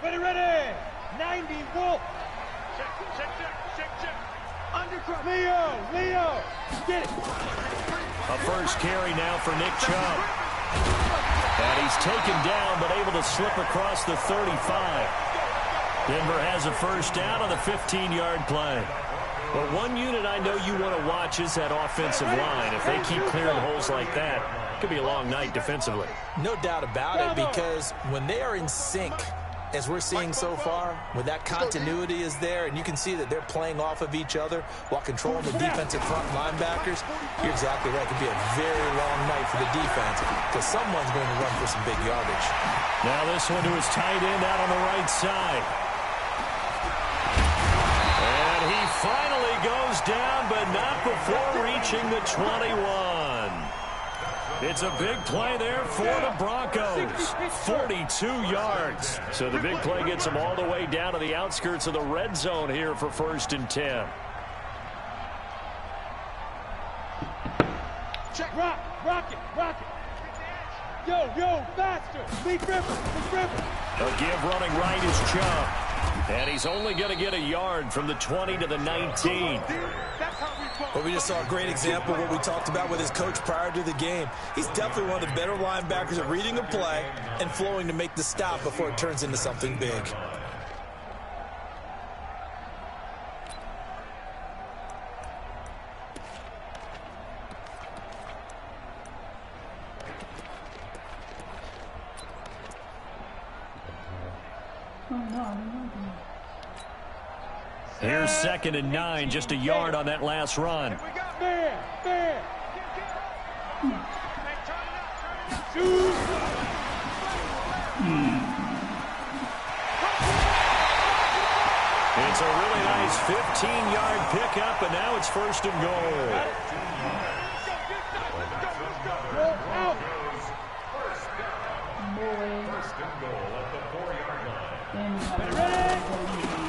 Ready, ready. 90 Wolf. Check. Undercross. Leo. Get it. A first carry now for Nick Chubb. And he's taken down, but able to slip across the 35. Denver has a first down on the 15-yard play. But one unit I know you want to watch is that offensive line. If they keep clearing holes like that, it could be a long night defensively. No doubt about it, because when they are in sync, as we're seeing so far, when that continuity is there, and you can see that they're playing off of each other while controlling the defensive front linebackers, you're exactly right. It could be a very long night for the defense because someone's going to run for some big yardage. Now this one to his tight end out on the right side. And he finally goes down, but not before reaching the 21. It's a big play there for the Broncos. 42 yards. So the big play gets them all the way down to the outskirts of the red zone here for 1st and 10. Check. Rock it. Yo, faster. Lee Griffin. A give running right is Chubb. And he's only going to get a yard from the 20 to the 19. Well, we just saw a great example of what we talked about with his coach prior to the game. He's definitely one of the better linebackers at reading a play and flowing to make the stop before it turns into something big. Here's 2nd and 9, just a yard on that last run. It's a really nice 15-yard pickup, and now it's 1st and goal.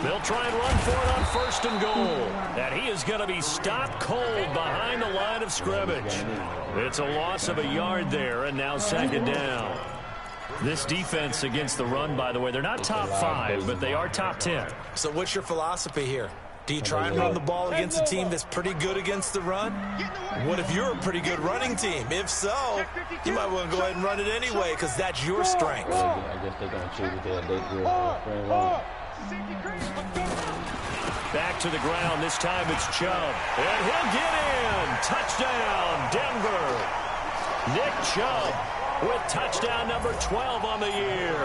They'll try and run for it on 1st and goal. And he is going to be stopped cold behind the line of scrimmage. It's a loss of a yard there, and now 2nd down. This defense against the run, by the way, they're not top 5, but they are top 10. So what's your philosophy here? Do you try and run the ball against a team that's pretty good against the run? What if you're a pretty good running team? If so, you might want to go ahead and run it anyway because that's your strength. I guess they're going to choose their Back to the ground. This time it's Chubb. And he'll get in. Touchdown, Denver. Nick Chubb with touchdown number 12 on the year.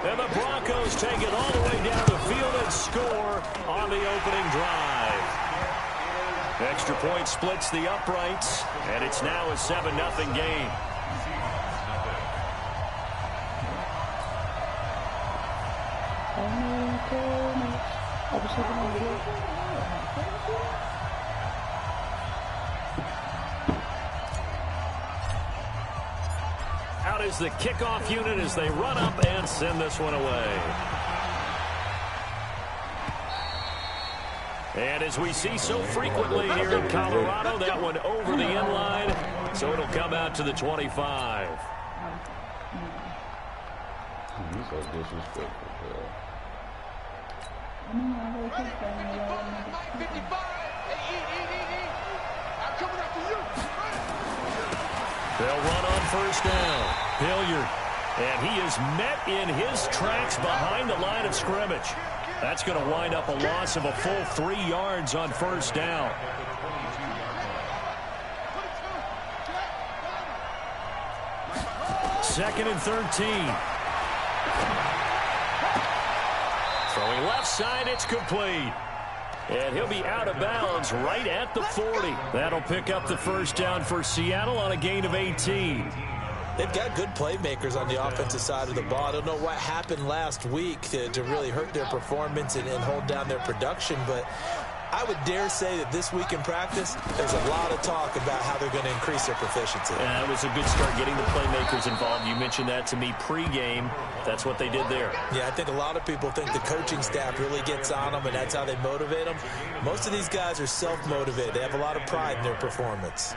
And the Broncos take it all the way down the field and score on the opening drive. Extra point splits the uprights, and it's now a 7-0 game. Out is the kickoff unit as they run up and send this one away. And as we see so frequently here in Colorado, that one over the end line, so it'll come out to the 25. He's so disrespectful, bro. They'll run on 1st down. Hilliard. And he is met in his tracks behind the line of scrimmage. That's going to wind up a loss of a full 3 yards on 1st down. Second and 13. Throwing left side, it's complete. And he'll be out of bounds right at the 40. That'll pick up the 1st down for Seattle on a gain of 18. They've got good playmakers on the offensive side of the ball. I don't know what happened last week to really hurt their performance and hold down their production, but I would dare say that this week in practice, there's a lot of talk about how they're going to increase their proficiency. Yeah, it was a good start getting the playmakers involved. You mentioned that to me pregame. That's what they did there. Yeah, I think a lot of people think the coaching staff really gets on them, and that's how they motivate them. Most of these guys are self-motivated. They have a lot of pride in their performance.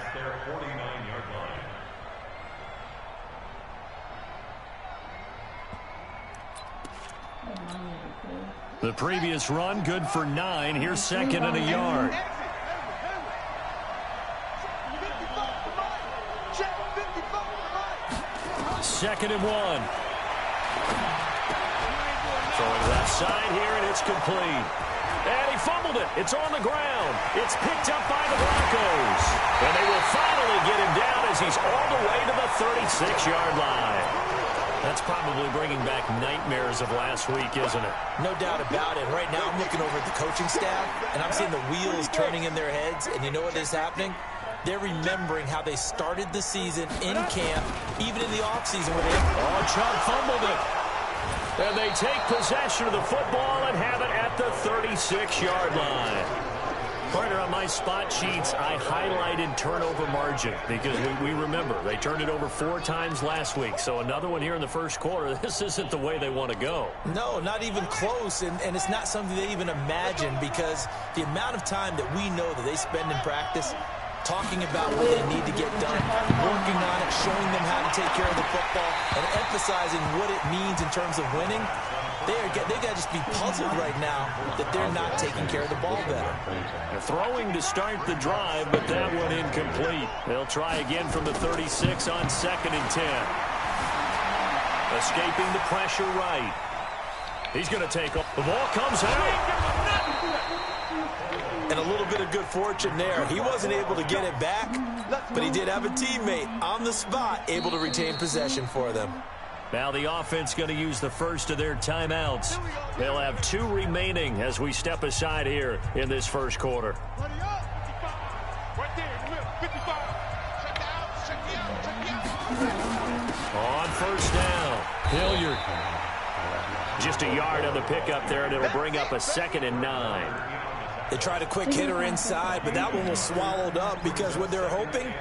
The previous run, good for 9. Here's second and a yard. Second and 1. Throwing left side here, and it's complete. And he fumbled it. It's on the ground. It's picked up by the Broncos. And they will finally get him down as he's all the way to the 36-yard line. That's probably bringing back nightmares of last week, isn't it? No doubt about it. Right now I'm looking over at the coaching staff, and I'm seeing the wheels turning in their heads. And you know what is happening? They're remembering how they started the season in camp, even in the offseason where they... Oh, Chubb fumbled it. And they take possession of the football and have it at the 36-yard line. Partner, on my spot sheets, I highlighted turnover margin because we remember they turned it over 4 times last week. So another one here in the first quarter. This isn't the way they want to go. No, not even close. And it's not something they even imagine because the amount of time that we know that they spend in practice talking about what they need to get done, working on it, showing them how to take care of the football, and emphasizing what it means in terms of winning. They got to just be puzzled right now that they're not taking care of the ball better. They're throwing to start the drive, but that one incomplete. They'll try again from the 36 on second and 10. Escaping the pressure right. He's going to take off. The ball comes out. And a little bit of good fortune there. He wasn't able to get it back, but he did have a teammate on the spot able to retain possession for them. Now the offense going to use the first of their timeouts. They'll have 2 remaining as we step aside here in this first quarter. On first down, Hilliard. Just a yard on the pickup there, and it'll bring up a second and 9. They tried a quick hitter inside, but that one was swallowed up because what they're hoping,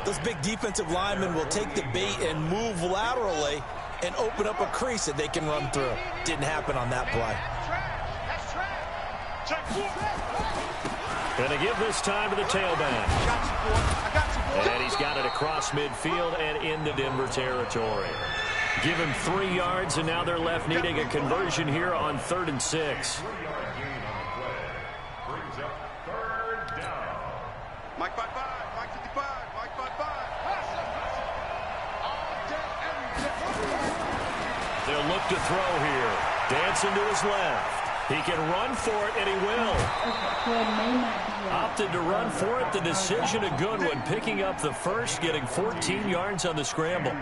those big defensive linemen will take the bait and move laterally and open up a crease that they can run through. Didn't happen on that play. Going to give this time to the tailback. And he's got it across midfield and into Denver territory. Give him 3 yards, and now they're left needing a conversion here on 3rd and 6. Mike 5-5, Mike 55, Mike 5-5. They'll look to throw here. Dancing to his left. He can run for it, and he will. Opted to run for it. The decision a good one. Picking up the first, getting 14 yards on the scramble.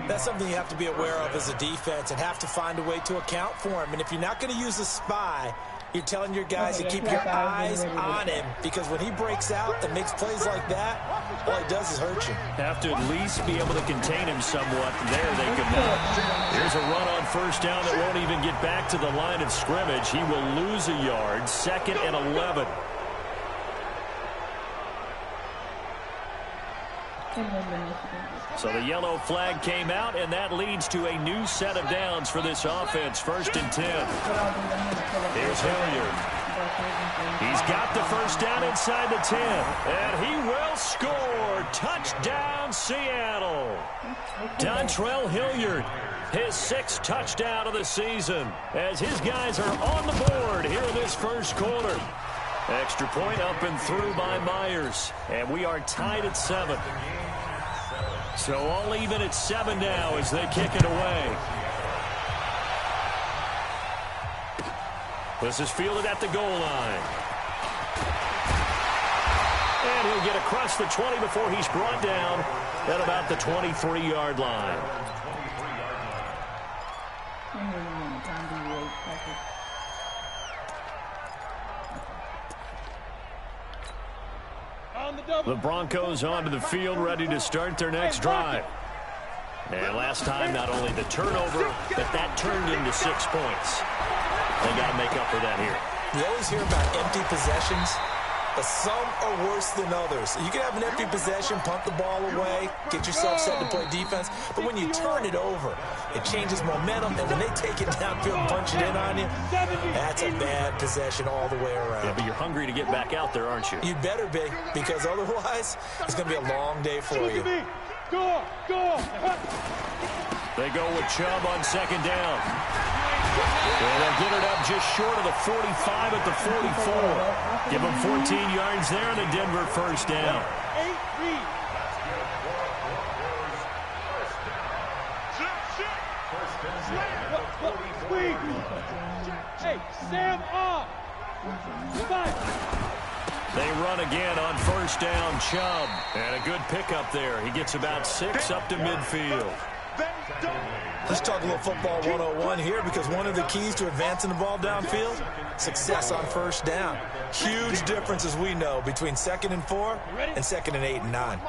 That's something you have to be aware of as a defense and have to find a way to account for him. And if you're not going to use a spy, you're telling your guys to keep your eyes on him, because when he breaks out and makes plays like that, all he does is hurt you. Have to at least be able to contain him somewhat. There they could not. Here's a run on first down that won't even get back to the line of scrimmage. He will lose a yard. 2nd and 11. So the yellow flag came out, and that leads to a new set of downs for this offense. 1st and 10. Here's Hilliard. He's got the first down inside the 10. And he will score. Touchdown, Seattle. Dontrell Hilliard, his 6th touchdown of the season, as his guys are on the board here in this first quarter. Extra point up and through by Myers. And we are tied at 7. So all even at 7 now as they kick it away. This is fielded at the goal line. And he'll get across the 20 before he's brought down at about the 23-yard line. The Broncos onto the field, ready to start their next drive. And last time, not only the turnover, but that turned into 6 points. They got to make up for that here. You always hear about empty possessions, but some are worse than others. You can have an empty possession, punt the ball away, get yourself set to play defense, but when you turn it over, it changes momentum, and when they take it downfield and punch it in on you, that's a bad possession all the way around. Yeah, but you're hungry to get back out there, aren't you? You better be, because otherwise, it's going to be a long day for you. They go with Chubb on 2nd down. And they'll get it up just short of the 45 at the 44. Give them 14 yards there and a Denver first down. 8-3. Hey, Sam off. They run again on first down, Chubb. And a good pickup there. He gets about 6 up to midfield. Let's talk a little football 101 here, because one of the keys to advancing the ball downfield, success on first down. Huge difference, as we know, between 2nd and 4 and 2nd and 8 and 9.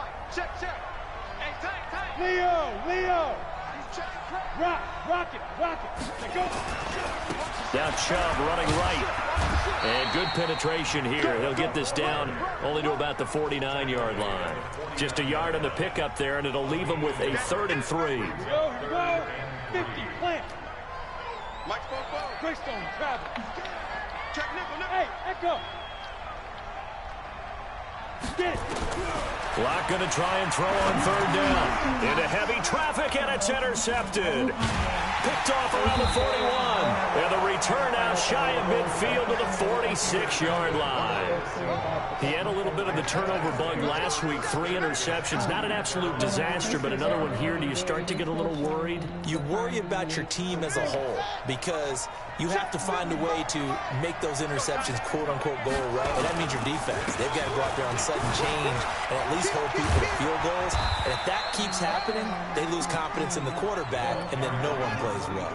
Leo. Rock it. Go. Now Chubb running right. And good penetration here. He'll get this down only to about the 49-yard line. Just a yard on the pickup there, and it'll leave him with a 3rd and 3. Go. 50, plant. Greystone, travel. Hey, Echo. Get it. Clock going to try and throw on 3rd down. Into heavy traffic, and it's intercepted. Picked off around the 41. And the return out shy of midfield to the 46-yard line. He had a little bit of the turnover bug last week. 3 interceptions. Not an absolute disaster, but another one here. Do you start to get a little worried? You worry about your team as a whole, because you have to find a way to make those interceptions quote-unquote go away. And that means your defense. They've got to go out there on sudden change and at least hold people to field goals. And if that keeps happening, they lose confidence in the quarterback, and then no one plays well.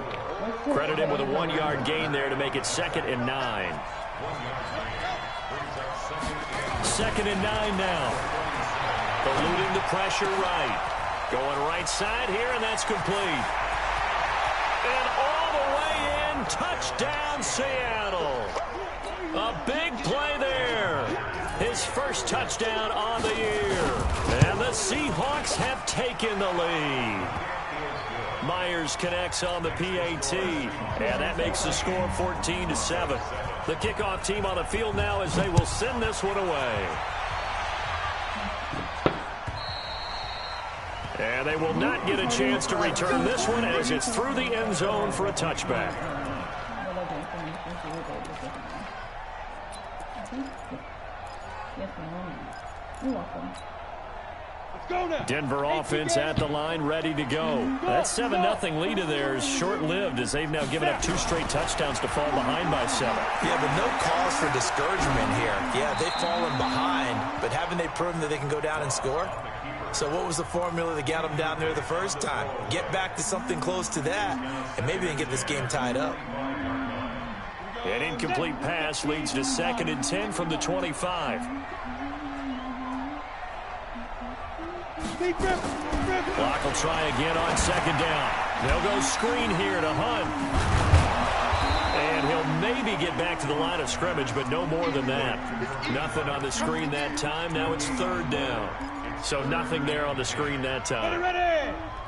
Credit him with a 1-yard gain there to make it 2nd and 9. 2nd and 9 now. Eluding the pressure right. Going right side here, and that's complete. And all the way in, touchdown Seattle. A big play there. His first touchdown on the year. And the Seahawks have taken the lead. Myers connects on the PAT, and that makes the score 14-7. The kickoff team on the field now as they will send this one away. And they will not get a chance to return this one as it's through the end zone for a touchback. Denver offense at the line, ready to go. That 7-0 lead of theirs short-lived, as they've now given up 2 straight touchdowns to fall behind by 7. Yeah, but no cause for discouragement here. Yeah, they've fallen behind, but haven't they proven that they can go down and score? So what was the formula that got them down there the first time? Get back to something close to that, and maybe they can get this game tied up. An incomplete pass leads to 2nd and 10 from the 25. Clock will try again on 2nd down. They'll go screen here to Hunt. And he'll maybe get back to the line of scrimmage, but no more than that. Nothing on the screen that time. Now it's 3rd down. So nothing there on the screen that time.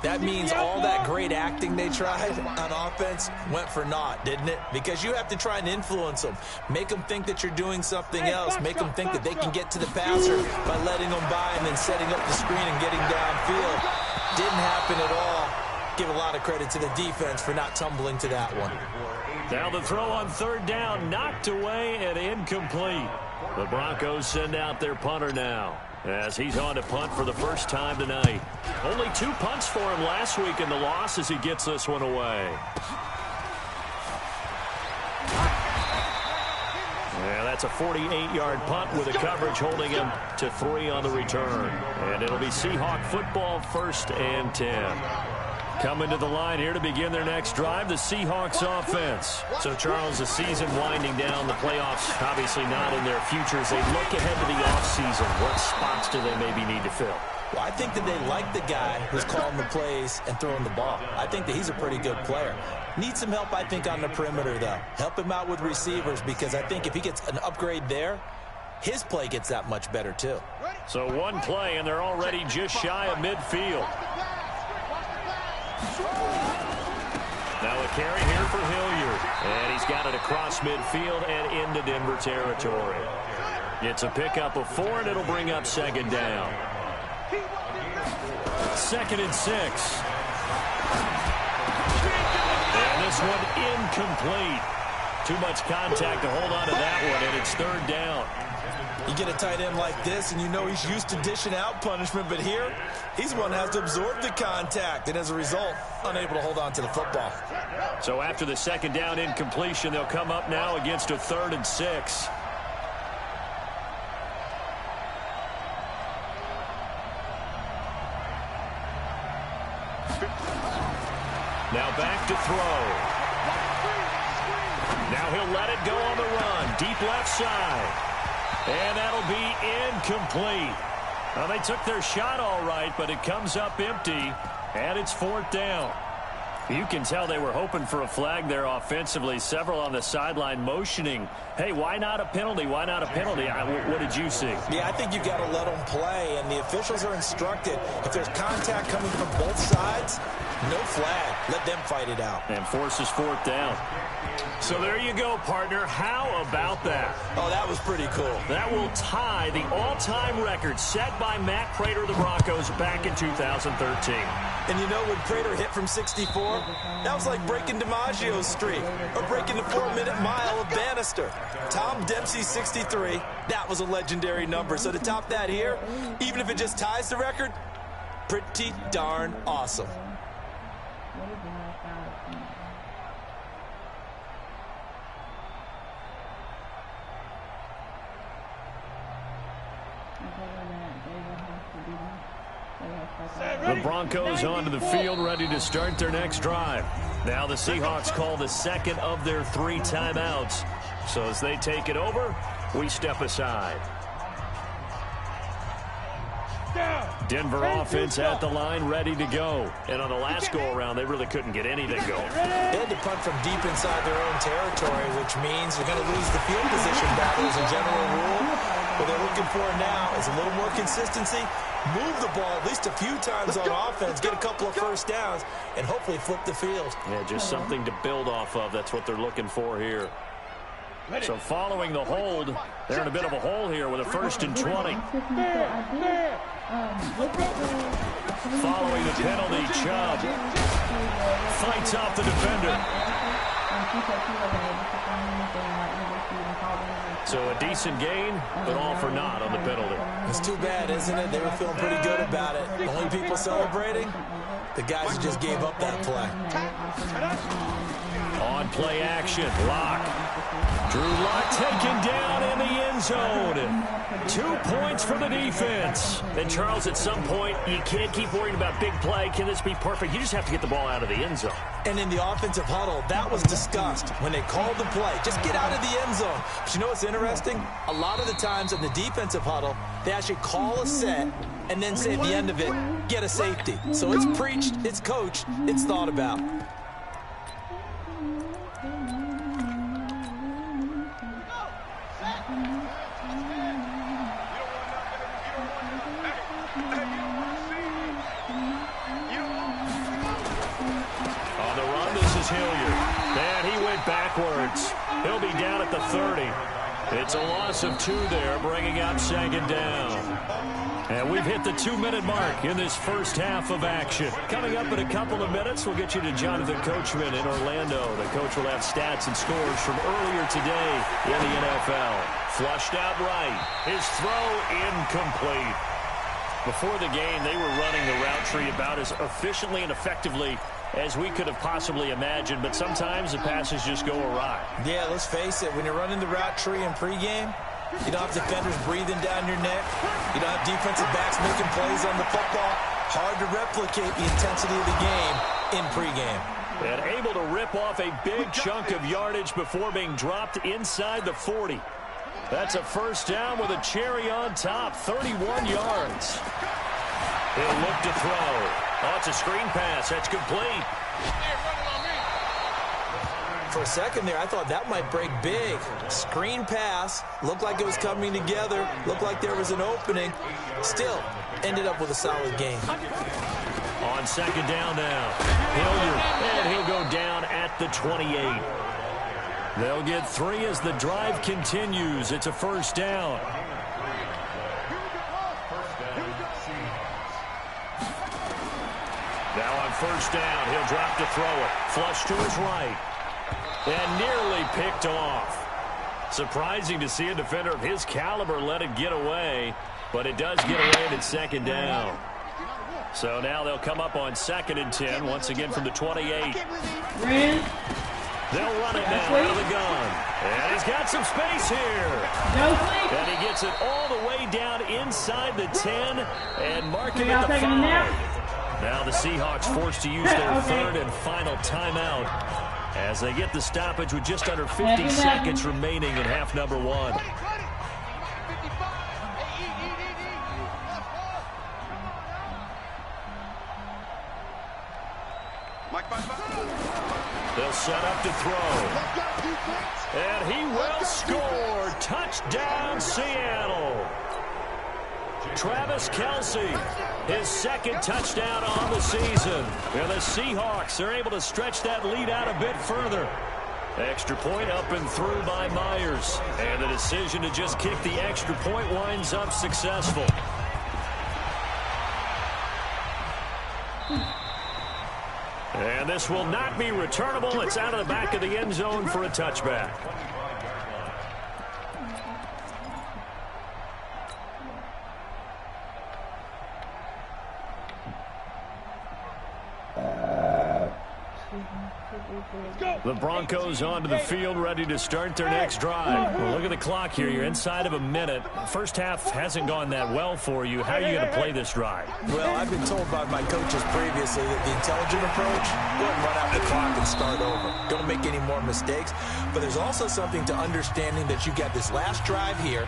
That means all that great acting they tried on offense went for naught, didn't it? Because you have to try and influence them. Make them think that you're doing something else. Make them think that they can get to the passer by letting them by and then setting up the screen and getting downfield. Didn't happen at all. Give a lot of credit to the defense for not tumbling to that one. Now the throw on 3rd down, knocked away and incomplete. The Broncos send out their punter now, as he's on to punt for the first time tonight. Only 2 punts for him last week in the loss as he gets this one away. Yeah, that's a 48-yard punt with a coverage holding him to 3 on the return. And it'll be Seahawk football, 1st and 10. Coming to the line here to begin their next drive, the Seahawks offense. So, Charles, the season winding down, the playoffs obviously not in their future. As they look ahead to the offseason, what spots do they maybe need to fill? Well, I think that they like the guy who's calling the plays and throwing the ball. I think that he's a pretty good player. Needs some help, I think, on the perimeter, though. Help him out with receivers, because I think if he gets an upgrade there, his play gets that much better, too. So 1 play, and they're already just shy of midfield. Now a carry here for Hilliard. And he's got it across midfield and into Denver territory. It's a pickup of 4, and it'll bring up 2nd down. 2nd and 6. And this one incomplete. Too much contact to hold on to that one, and it's third down. You get a tight end like this, and you know he's used to dishing out punishment, but here, he's the one that has to absorb the contact, and as a result, unable to hold on to the football. So after the second down incompletion, they'll come up now against a 3rd and 6. Now back to throw. Now he'll let it go on the run. Deep left side. And that'll be incomplete. Well, they took their shot all right, but it comes up empty, and it's 4th down. You can tell they were hoping for a flag there offensively. Several on the sideline motioning, hey, why not a penalty? Why not a penalty? What did you see? Yeah, I think you've got to let them play, and the officials are instructed. If there's contact coming from both sides, no flag. Let them fight it out. And forces 4th down. So there you go, partner. How about that? Oh, that was pretty cool. That will tie the all-time record set by Matt Prater of the Broncos back in 2013. And you know, when Prater hit from 64, that was like breaking DiMaggio's streak or breaking the 4-minute mile of Bannister. Tom Dempsey, 63, that was a legendary number. So to top that here, even if it just ties the record, pretty darn awesome. The Broncos onto the field, ready to start their next drive. Now the Seahawks call the second of their 3 timeouts. So as they take it over, we step aside. Denver offense at the line, ready to go. And on the last go-around, they really couldn't get anything going. They had to punt from deep inside their own territory, which means they're going to lose the field position battle as a general rule. What they're looking for now is a little more consistency, move the ball at least a few times on offense, get a couple of first downs, and hopefully flip the field. Yeah, just something to build off of. That's what they're looking for here. So following the hold, they're in a bit of a hole here with a 1st and 20. Following the penalty, Chubb fights off the defender. So a decent gain, but all for naught on the penalty. It's too bad, isn't it? They were feeling pretty good about it. The only people celebrating, the guys who just gave up that play. On play action, Lock. Drew Lock taken down in the end zone. 2 points for the defense. And Charles, at some point, you can't keep worrying about big play. Can this be perfect? You just have to get the ball out of the end zone. And in the offensive huddle, that was discussed when they called the play. Just get out of the end zone. But you know what's interesting? A lot of the times in the defensive huddle, they actually call a set and then say at the end of it, get a safety. So it's preached, it's coached, it's thought about. Backwards. He'll be down at the 30. It's a loss of 2 there, bringing up 2nd down. And we've hit the 2-minute mark in this first half of action. Coming up in a couple of minutes, we'll get you to Jonathan Coachman in Orlando. The coach will have stats and scores from earlier today in the NFL. Flushed out right. His throw incomplete. Before the game, they were running the route tree about as efficiently and effectively as we could have possibly imagined, but sometimes the passes just go awry. Yeah, let's face it, when you're running the route tree in pregame, you don't have defenders breathing down your neck. You don't have defensive backs making plays on the football. Hard to replicate the intensity of the game in pregame. And able to rip off a big chunk of yardage before being dropped inside the 40. That's a first down with a cherry on top, 31 yards. He'll look to throw. Oh, it's a screen pass. That's complete. For a second there, I thought that might break big. Screen pass. Looked like it was coming together. Looked like there was an opening. Still, ended up with a solid game. On 2nd down now. Hilliard, and he'll go down at the 28. They'll get 3 as the drive continues. It's a first down. Now on first down, he'll drop to throw it. Flush to his right. And nearly picked off. Surprising to see a defender of his caliber let it get away, but it does get away and it's second down. So now they'll come up on 2nd and 10, once again from the 28. They'll run it now out of the gun. And he's got some space here. And he gets it all the way down inside the 10 and mark him at the 5. Now the Seahawks forced to use their third and final timeout as they get the stoppage with just under 50 seconds remaining in half number 1. They'll set up to throw. And he will score. Touchdown, Seattle. Travis Kelce, his 2nd touchdown on the season. And the Seahawks are able to stretch that lead out a bit further. Extra point up and through by Myers. And the decision to just kick the extra point winds up successful. And this will not be returnable. It's out of the back of the end zone for a touchback. The Broncos onto the field, ready to start their next drive. Well, look at the clock here. You're inside of a minute. First half hasn't gone that well for you. How are you going to play this drive? Well, I've been told by my coaches previously that the intelligent approach, go ahead and run out the clock and start over. Don't make any more mistakes. But there's also something to understanding that you got this last drive here.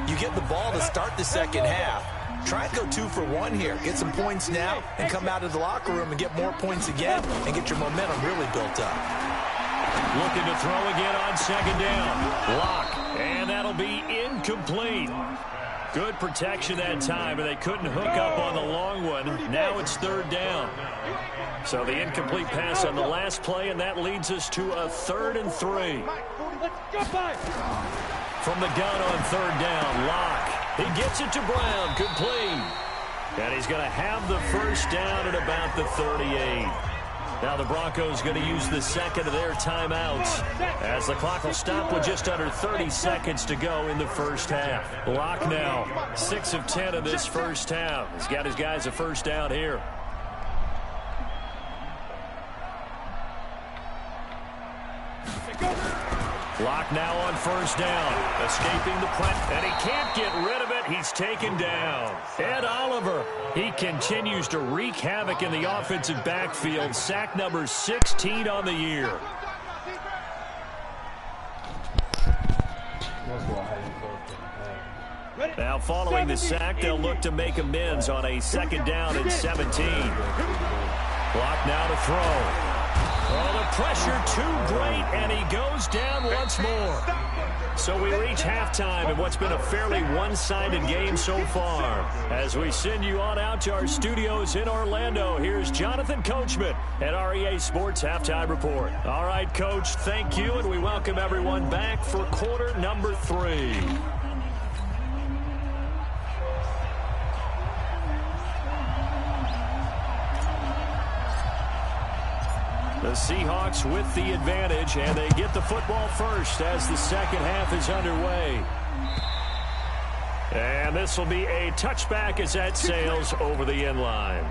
You get the ball to start the second half. Try and go 2 for 1 here. Get some points now and come out of the locker room and get more points again and get your momentum really built up. Looking to throw again on 2nd down. Lock. And that'll be incomplete. Good protection that time, and they couldn't hook up on the long one. Now it's 3rd down. So the incomplete pass on the last play, and that leads us to a 3rd and 3. From the gun on 3rd down, Lock. He gets it to Brown, complete. And he's going to have the first down at about the 38. Now the Broncos going to use the 2nd of their timeouts as the clock will stop with just under 30 seconds to go in the first half. Lock now, 6 of 10 in this first half. He's got his guys a first down here. Lock now on 1st down, escaping the press, and he can't get rid of it. He's taken down. Ed Oliver, he continues to wreak havoc in the offensive backfield. Sack number 16 on the year. Now following the sack, they'll look to make amends on a 2nd down and 17. Lock now to throw. Oh, the pressure too great, and he goes down once more. So we reach halftime in what's been a fairly one-sided game so far. As we send you on out to our studios in Orlando, here's Jonathan Coachman at REA Sports Halftime Report. All right, Coach, thank you, and we welcome everyone back for quarter number 3. The Seahawks with the advantage, and they get the football first as the second half is underway. And this will be a touchback as that sails over the end line.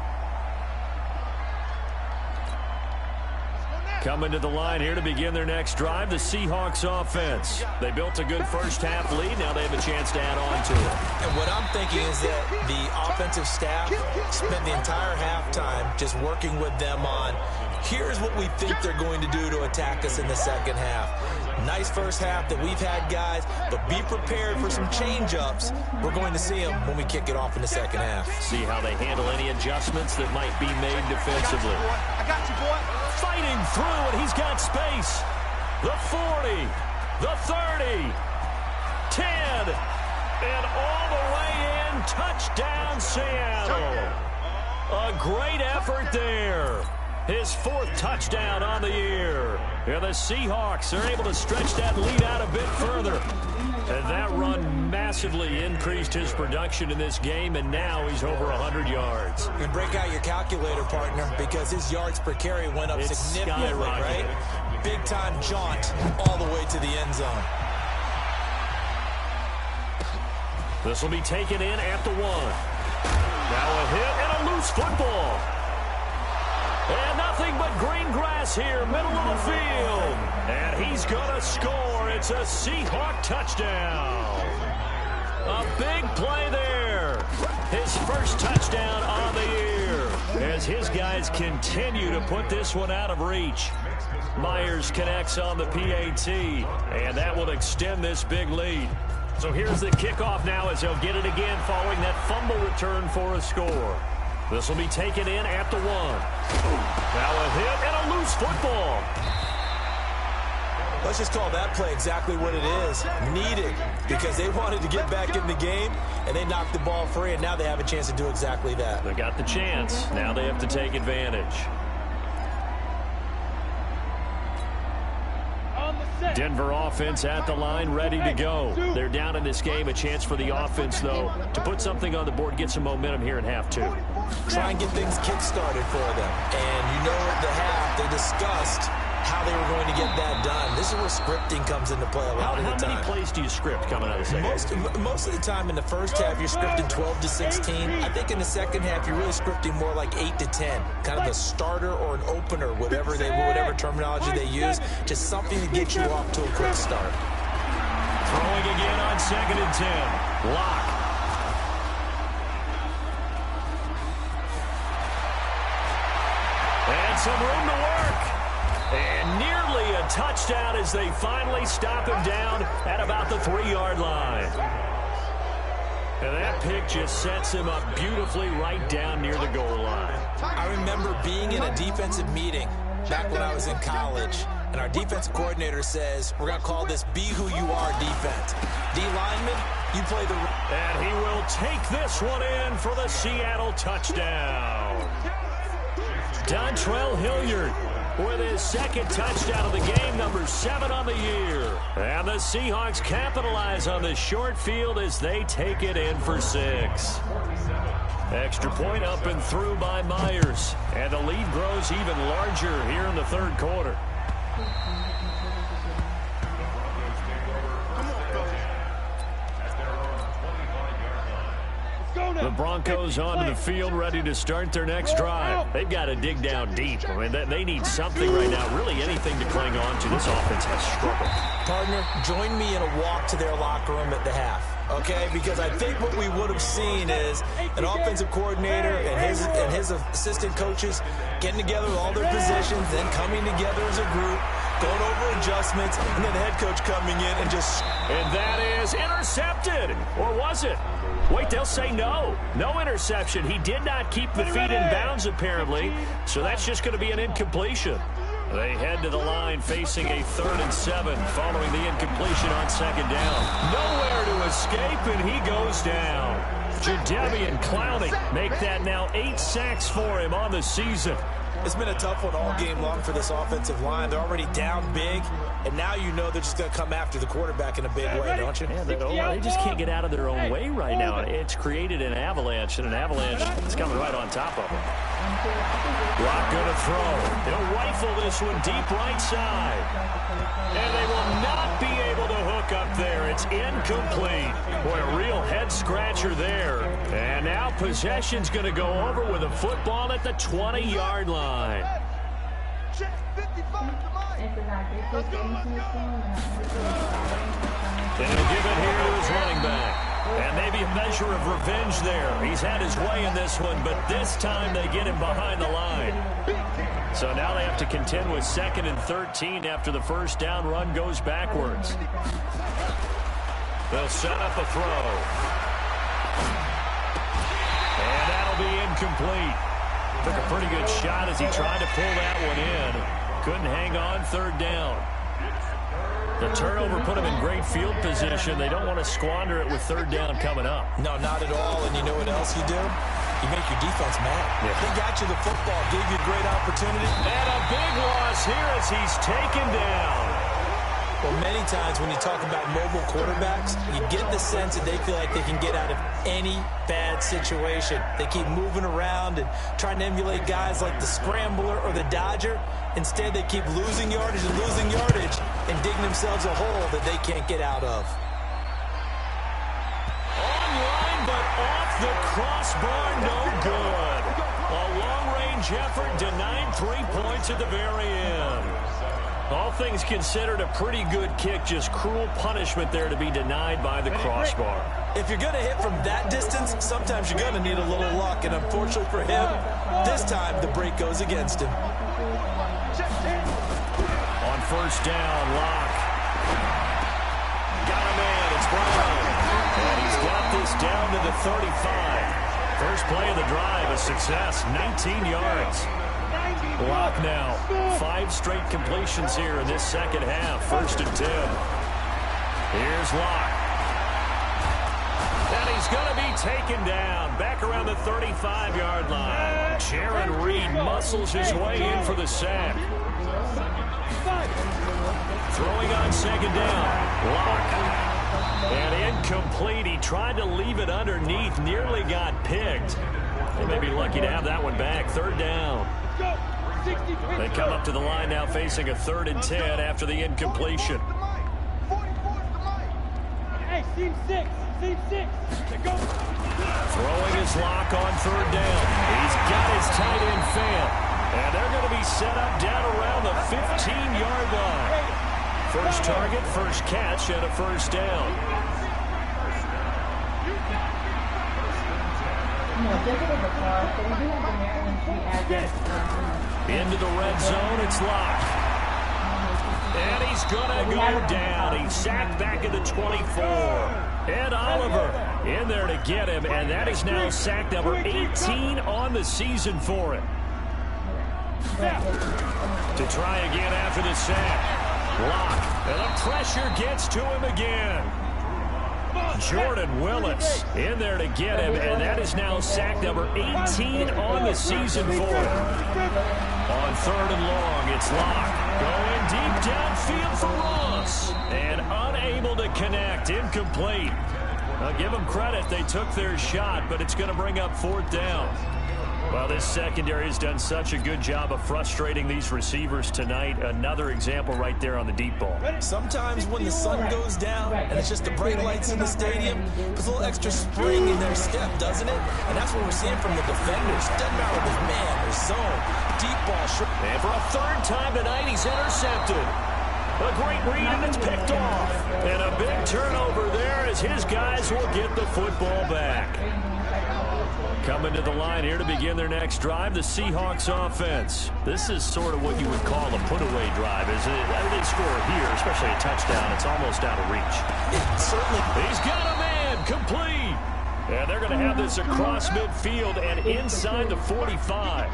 Coming to the line here to begin their next drive, the Seahawks offense. They built a good first half lead. Now they have a chance to add on to it. And what I'm thinking is that the offensive staff spent the entire halftime just working with them on, here's what we think they're going to do to attack us in the second half. Nice first half that we've had, guys, but be prepared for some change-ups. We're going to see them when we kick it off in the second half. See how they handle any adjustments that might be made defensively. I got you, boy. Fighting through, and he's got space. The 40, the 30, 10, and all the way in. Touchdown, Seattle. A great effort there. His 4th touchdown on the year. And the Seahawks are able to stretch that lead out a bit further. And that run massively increased his production in this game, and now he's over 100 yards. And break out your calculator, partner, because his yards per carry went up significantly, right? big-time jaunt all the way to the end zone. This will be taken in at the 1. Now a hit and a loose football. And nothing but green grass here, middle of the field. And he's going to score. It's a Seahawk touchdown. A big play there. His first touchdown on the year as his guys continue to put this one out of reach. Myers connects on the PAT, and that will extend this big lead. So here's the kickoff now as they'll get it again following that fumble return for a score. This will be taken in at the 1. Now a hit and a loose football. Let's just call that play exactly what it is. Needed, because they wanted to get back in the game, and they knocked the ball free, and now they have a chance to do exactly that. They got the chance. Now they have to take advantage. Denver offense at the line, ready to go. They're down in this game. A chance for the offense, though, to put something on the board, get some momentum here in half 2. Try and get things kick-started for them. And you know at the half, they discussed how they were going to get that done. This is where scripting comes into play a lot of the time. How many plays do you script coming out of the second? Most of the time in the first half, you're scripting 12 to 16. I think in the second half, you're really scripting more like 8 to 10. Kind of a starter or an opener, whatever terminology they use. Just something to get you off to a quick start. Throwing again on 2nd and 10. Lock. And some room to work. And nearly a touchdown as they finally stop him down at about the 3-yard line. And that pick just sets him up beautifully right down near the goal line. I remember being in a defensive meeting back when I was in college, and our defensive coordinator says, we're going to call this Be Who You Are defense. D lineman, you play the... And he will take this one in for the Seattle touchdown. Dontrell Hilliard with his second touchdown of the game, number 7 on the year. And the Seahawks capitalize on this short field as they take it in for 6. Extra point up and through by Myers. And the lead grows even larger here in the 3rd quarter. The Broncos onto the field, ready to start their next drive. They've got to dig down deep. I mean, they need something right now, really anything to cling on to. This offense has struggled. Partner, join me in a walk to their locker room at the half, okay? Because I think what we would have seen is an offensive coordinator and his assistant coaches getting together with all their positions, then coming together as a group, going over adjustments, and then the head coach coming in and just... And that is intercepted. Or was it? Wait, they'll say no. No interception. He did not keep the feet in bounds, apparently, so that's just going to be an incompletion. They head to the line facing a 3rd and 7 following the incompletion on 2nd down. Nowhere to escape, and he goes down. Jadeveon Clowney make that now 8 sacks for him on the season. It's been a tough one all game long for this offensive line. They're already down big, and now you know they're just going to come after the quarterback in a big way, don't you? Yeah, they just can't get out of their own way right now. It's created an avalanche, and an avalanche is coming right on top of them. Lock going to throw. They'll rifle this one deep right side. And they will not be able to hook up there. It's incomplete. Boy, a real head-scratcher there. And now possession's going to go over with a football at the 20-yard line. And he'll give it here to his running back. And maybe a measure of revenge there. He's had his way in this one, but this time they get him behind the line. So now they have to contend with 2nd and 13 after the first down run goes backwards. They'll set up a throw. And that'll be incomplete. Took a pretty good shot as he tried to pull that one in. Couldn't hang on 3rd down. The turnover put him in great field position. They don't want to squander it with 3rd down coming up. No, not at all. And you know what else you do? You make your defense mad. Yeah. They got you the football, gave you a great opportunity. And a big loss here as he's taken down. Well, many times when you talk about mobile quarterbacks, you get the sense that they feel like they can get out of any bad situation. They keep moving around and trying to emulate guys like the Scrambler or the Dodger. Instead, they keep losing yardage and digging themselves a hole that they can't get out of. Online, but off the crossbar, no good. A long-range effort denied 3 points at the very end. All things considered, a pretty good kick, just cruel punishment there to be denied by the crossbar. If you're going to hit from that distance, sometimes you're going to need a little luck, and unfortunately for him, this time the break goes against him. On first down, Locke. Got a man, it's Brown. And he's got this down to the 35. First play of the drive, a success, 19 yards. Locke now, 5 straight completions here in this second half. 1st and 10. Here's Locke. And he's going to be taken down back around the 35-yard line. Jaron Reed muscles his way in for the sack. Throwing on second down. Locke. And incomplete. He tried to leave it underneath. Nearly got picked. They may be lucky to have that one back. 3rd down. They come up to the line now facing a 3rd and 10 after the incompletion. Hey, team 6. Throwing his Locke on 3rd down. He's got his tight end fail. And they're going to be set up down around the 15-yard line. First target, first catch, and a 1st down. Into the red zone, it's Locke. And he's going to go down. He's sacked back at the 24. Ed Oliver in there to get him, and that is now sack number 18 on the season for him. To try again after the sack. Locke, and the pressure gets to him again. Jordan Willis in there to get him, and that is now sack number 18 on the season for him. On 3rd and long, it's Locke going deep downfield for Ross, and unable to connect, incomplete. I'll give them credit, they took their shot, but it's going to bring up 4th down. Well, this secondary has done such a good job of frustrating these receivers tonight. Another example right there on the deep ball. Sometimes when the sun goes down and it's just the bright lights in the stadium, there's a little extra spring in their step, doesn't it? And that's what we're seeing from the defenders. Doesn't matter if it's man or zone. Deep ball. And for a 3rd time tonight, he's intercepted. A great read, and it's picked off. And a big turnover there as his guys will get the football back. Coming to the line here to begin their next drive, the Seahawks offense. This is sort of what you would call a put-away drive, isn't it? After they score here, especially a touchdown, it's almost out of reach. Certainly. He's got a man, complete. And they're going to have this across midfield and inside the 45.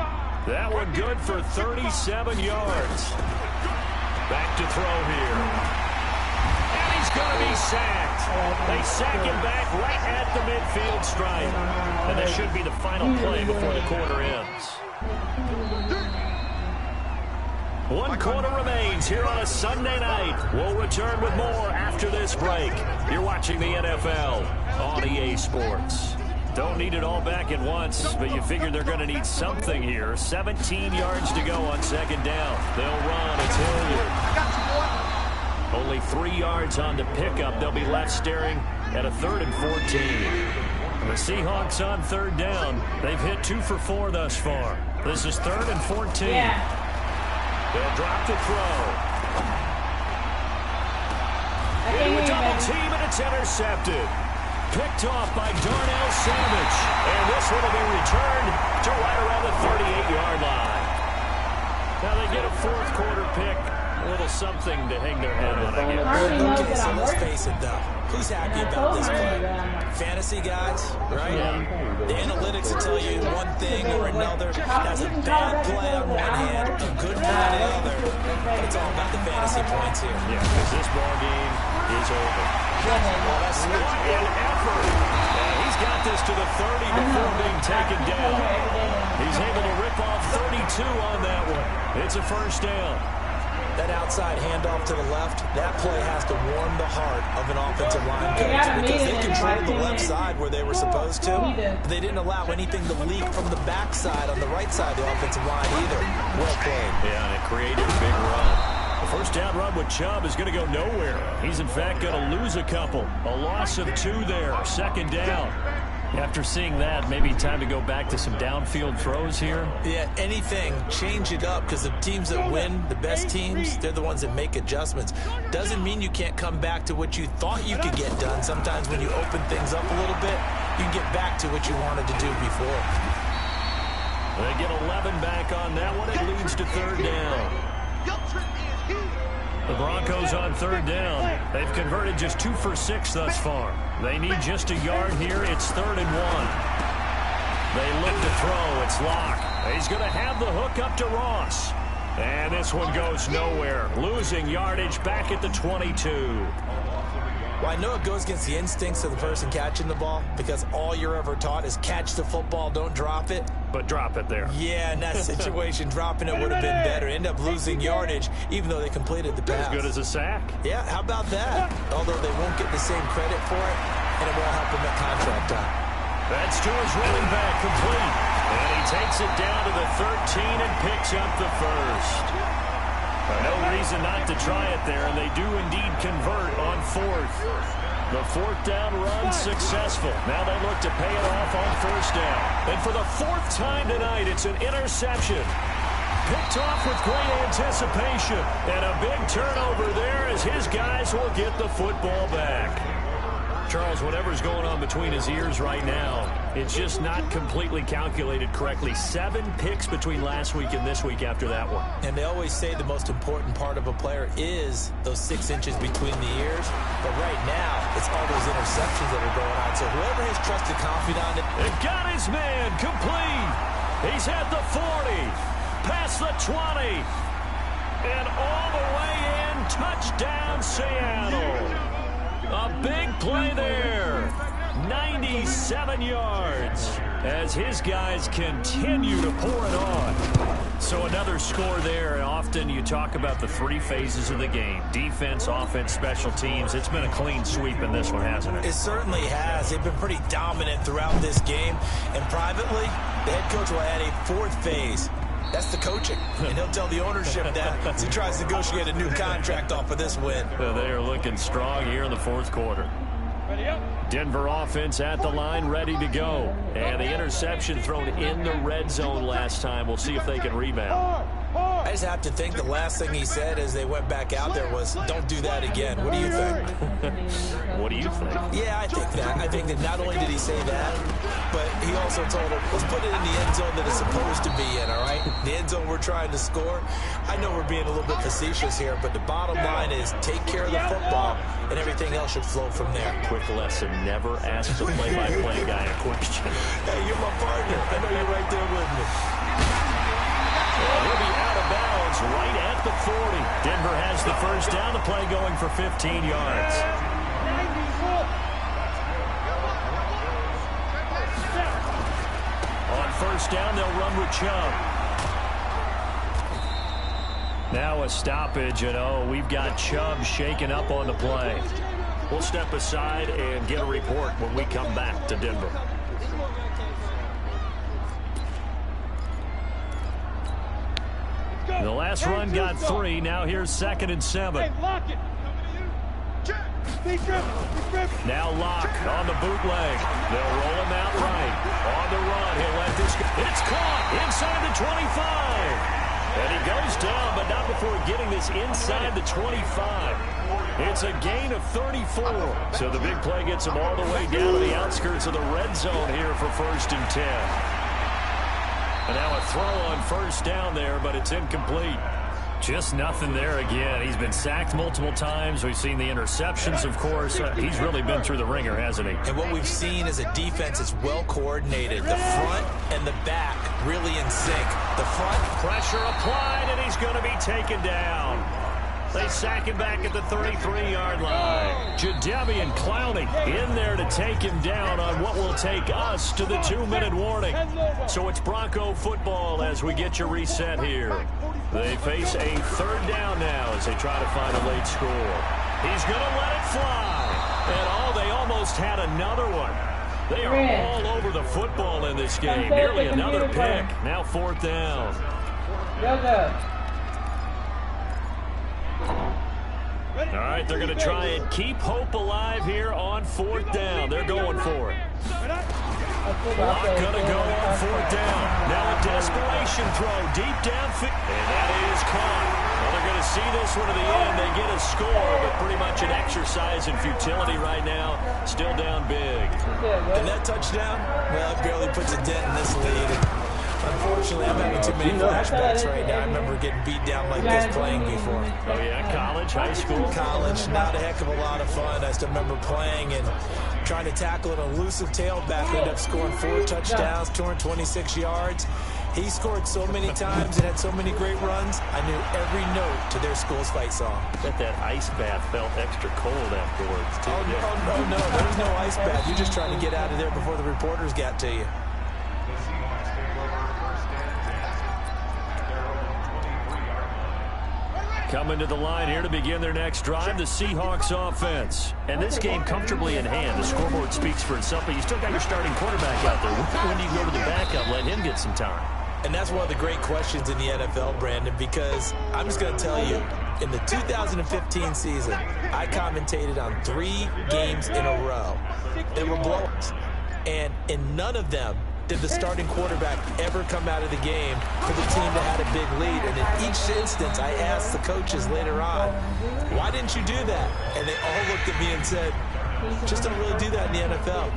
That one good for 37 yards. Back to throw here. And he's going to be sacked. They sack him back right at the midfield stripe. And that should be the final play before the quarter ends. 1 quarter remains here on a Sunday night. We'll return with more after this break. You're watching the NFL on EA Sports. Don't need it all back at once, but you figure they're going to need something here. 17 yards to go on 2nd down. They'll run. It's Hilliard. Only 3 yards on the pickup. They'll be left staring at a 3rd and 14. The Seahawks on 3rd down. They've hit 2 for 4 thus far. This is 3rd and 14. Yeah. They'll drop the throw. Into a double team, and it's intercepted. Picked off by Darnell Savage. And this one will be returned to right around the 38-yard line. Now they get a 4th quarter pick. A little something to hang their head on, I guess. Okay, so let's face it, though. Who's happy about this play? Fantasy guys, right? Yeah. The analytics will tell you one thing or another. That's a bad play on one hand, a good play on the other. But it's all about the fantasy points here. Yeah, because this ball game is over. What an effort. He's got this to the 30 before being taken down. He's able to rip off 32 on that one. It's a 1st down. That outside handoff to the left, that play has to warm the heart of an offensive line coach because they controlled the left side where they were supposed to. But they didn't allow anything to leak from the backside on the right side of the offensive line either. Well played. Yeah, and it created a big run. The first down run with Chubb is going to go nowhere. He's, in fact, going to lose a couple. A loss of 2 there, second down. After seeing that, maybe time to go back to some downfield throws here. Yeah, anything. Change it up because the teams that win, the best teams, they're the ones that make adjustments. Doesn't mean you can't come back to what you thought you could get done. Sometimes when you open things up a little bit, you can get back to what you wanted to do before. They get 11 back on that one. It leads to third down. The Broncos on third down. They've converted just 2 for 6 thus far. They need just a yard here. It's 3rd and 1. They look to throw. It's Locke. He's going to have the hook up to Ross. And this one goes nowhere. Losing yardage back at the 22. Well, I know it goes against the instincts of the person catching the ball because all you're ever taught is catch the football, don't drop it. But drop it there. Yeah, in that situation, dropping it would have been better. End up losing yardage, even though they completed the pass. As good as a sack. Yeah, how about that? Although they won't get the same credit for it, and it won't help them at contract time. That's to his running back, complete. And he takes it down to the 13 and picks up the first. No reason not to try it there, and they do indeed convert on 4th. The 4th down run successful. Now they look to pay it off on 1st down. And for the 4th time tonight, it's an interception. Picked off with great anticipation. And a big turnover there as his guys will get the football back. Charles, whatever's going on between his ears right now, it's just not completely calculated correctly. 7 picks between last week and this week after that one. And they always say the most important part of a player is those 6 inches between the ears. But right now, it's all those interceptions that are going on. So whoever has trusted confidant. It got his man complete. He's at the 40, past the 20, and all the way in. Touchdown, Seattle. A big play there. 97 yards as his guys continue to pour it on. So another score there. And often you talk about the 3 phases of the game. Defense, offense, special teams. It's been a clean sweep in this one, hasn't it? It certainly has. They've been pretty dominant throughout this game. And privately, the head coach will add a 4th phase. That's the coaching, and he'll tell the ownership that as he tries to negotiate a new contract off of this win. They are looking strong here in the 4th quarter. Denver offense at the line, ready to go. And the interception thrown in the red zone last time. We'll see if they can rebound. I just have to think the last thing he said as they went back out there was, don't do that again. What do you think? What do you think? Yeah, I think that. I think that not only did he say that, but he also told him, let's put it in the end zone that it's supposed to be in, all right? The end zone we're trying to score. I know we're being a little bit facetious here, but the bottom line is take care of the football, and everything else should flow from there. Quick lesson, never ask the play-by-play guy a question. Hey, you're my partner. I know you're right there with me. He'll be out of bounds right at the 40. Denver has the first down. The play going for 15 yards. On first down, they'll run with Chubb. Now a stoppage, and we've got Chubb shaken up on the play. We'll step aside and get a report when we come back to Denver. The last run got 3. Now here's 2nd and 7. Now Locke on the bootleg. They'll roll him out right. On the run, he'll let this go. It's caught inside the 25. And he goes down, but not before getting this inside the 25. It's a gain of 34. So the big play gets him all the way down to the outskirts of the red zone here for 1st and 10. And now a throw on first down there, but it's incomplete. Just nothing there again. He's been sacked multiple times. We've seen the interceptions, of course. He's really been through the ringer, hasn't he? And what we've seen is a defense that's well coordinated. The front and the back really in sync. The front. Pressure applied, and he's going to be taken down. They sack him back at the 33-yard line. Jadeveon Clowney in there to take him down on what will take us to the 2-minute warning. So it's Bronco football as we get you reset here. They face a third down now as they try to find a late score. He's going to let it fly. And, they almost had another one. They are all over the football in this game. Nearly another pick. Now 4th down. All right, they're going to try and keep hope alive here on 4th down. They're going for it. Lock going to go on 4th down. Now a desperation throw deep downfield. And that is caught. Well, they're going to see this one to the end. They get a score, but pretty much an exercise in futility right now. Still down big. And that touchdown, well, it barely puts a dent in this lead. Unfortunately, I'm having too many flashbacks right now. I remember getting beat down like this playing before. Oh, yeah, college, high school? College, not a heck of a lot of fun. I still remember playing and trying to tackle an elusive tailback. We ended up scoring 4 touchdowns, 226 yards. He scored so many times and had so many great runs, I knew every note to their school's fight song. Bet that ice bath felt extra cold afterwards, too. Oh, no, there was no ice bath. You're just trying to get out of there before the reporters got to you. Coming to the line here to begin their next drive, the Seahawks offense. And this game comfortably in hand. The scoreboard speaks for itself, but you still got your starting quarterback out there. When do you go to the backup, let him get some time? And that's one of the great questions in the NFL, Brandon, because I'm just going to tell you, in the 2015 season, I commentated on 3 games in a row. They were blowouts. And in none of them did the starting quarterback ever come out of the game for the team that had a big lead. And in each instance, I asked the coaches later on, why didn't you do that? And they all looked at me and said, just don't really do that in the NFL.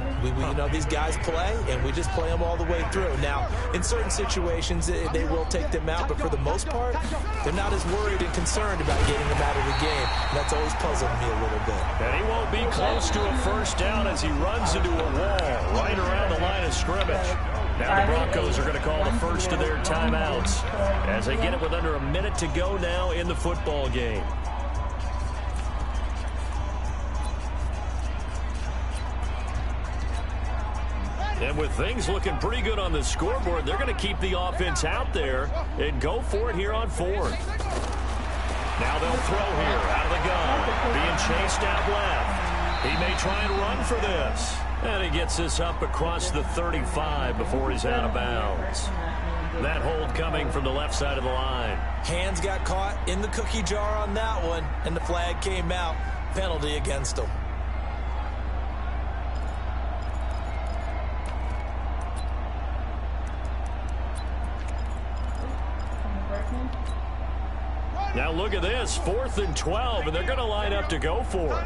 These guys play, and we just play them all the way through. Now, in certain situations, they will take them out, but for the most part, they're not as worried and concerned about getting them out of the game. And that's always puzzled me a little bit. And he won't be close to a first down as he runs into a wall right around the line of scrimmage. Now the Broncos are going to call the first of their timeouts as they get it with under a minute to go now in the football game. And with things looking pretty good on the scoreboard, they're going to keep the offense out there and go for it here on 4th. Now they'll throw here out of the gun, being chased out left. He may try and run for this. And he gets this up across the 35 before he's out of bounds. That hold coming from the left side of the line. Hands got caught in the cookie jar on that one, and the flag came out. Penalty against him. Now look at this, 4th and 12, and they're going to line up to go for it.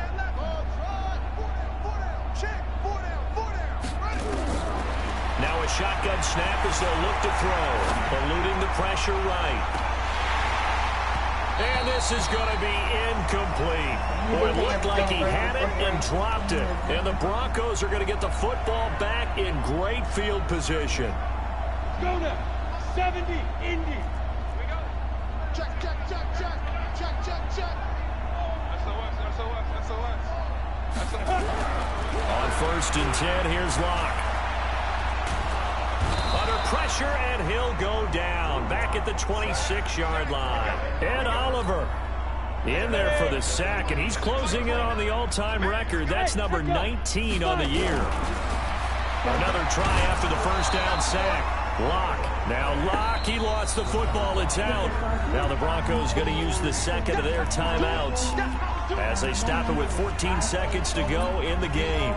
Now a shotgun snap as they'll look to throw, eluding the pressure right. And this is going to be incomplete. Boy, it looked like he had it and dropped it. And the Broncos are going to get the football back in great field position. Go now. 70, Indy. Check. On 1st and 10, here's Locke. Under pressure, and he'll go down. Back at the 26-yard line. And Oliver in there for the sack, and he's closing in on the all-time record. That's number 19 on the year. Another try after the first down sack. Locke. Now Locke, he lost the football. It's out. Now the Broncos going to use the second of their timeouts as they stop it with 14 seconds to go in the game.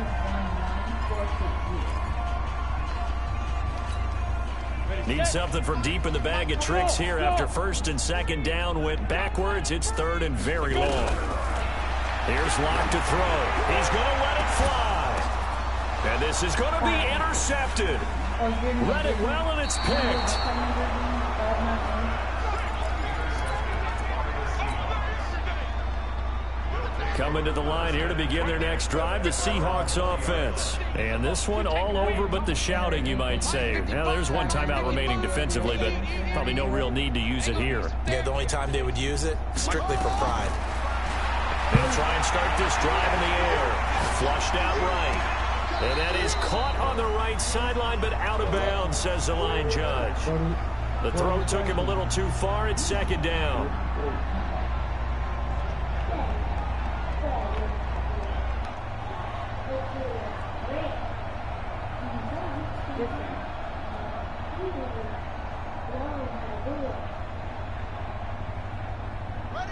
Need something from deep in the bag of tricks here after 1st and 2nd down went backwards. It's 3rd and very long. Here's Locke to throw. He's going to let it fly. And this is going to be intercepted. Read it well, and it's picked. Coming to the line here to begin their next drive, the Seahawks offense. And this one all over but the shouting, you might say. Now, there's one timeout remaining defensively, but probably no real need to use it here. Yeah, the only time they would use it, strictly for pride. They'll try and start this drive in the air. Flushed out right. And that is caught on the right sideline, but out of bounds, says the line judge. The throw took him a little too far. It's second down.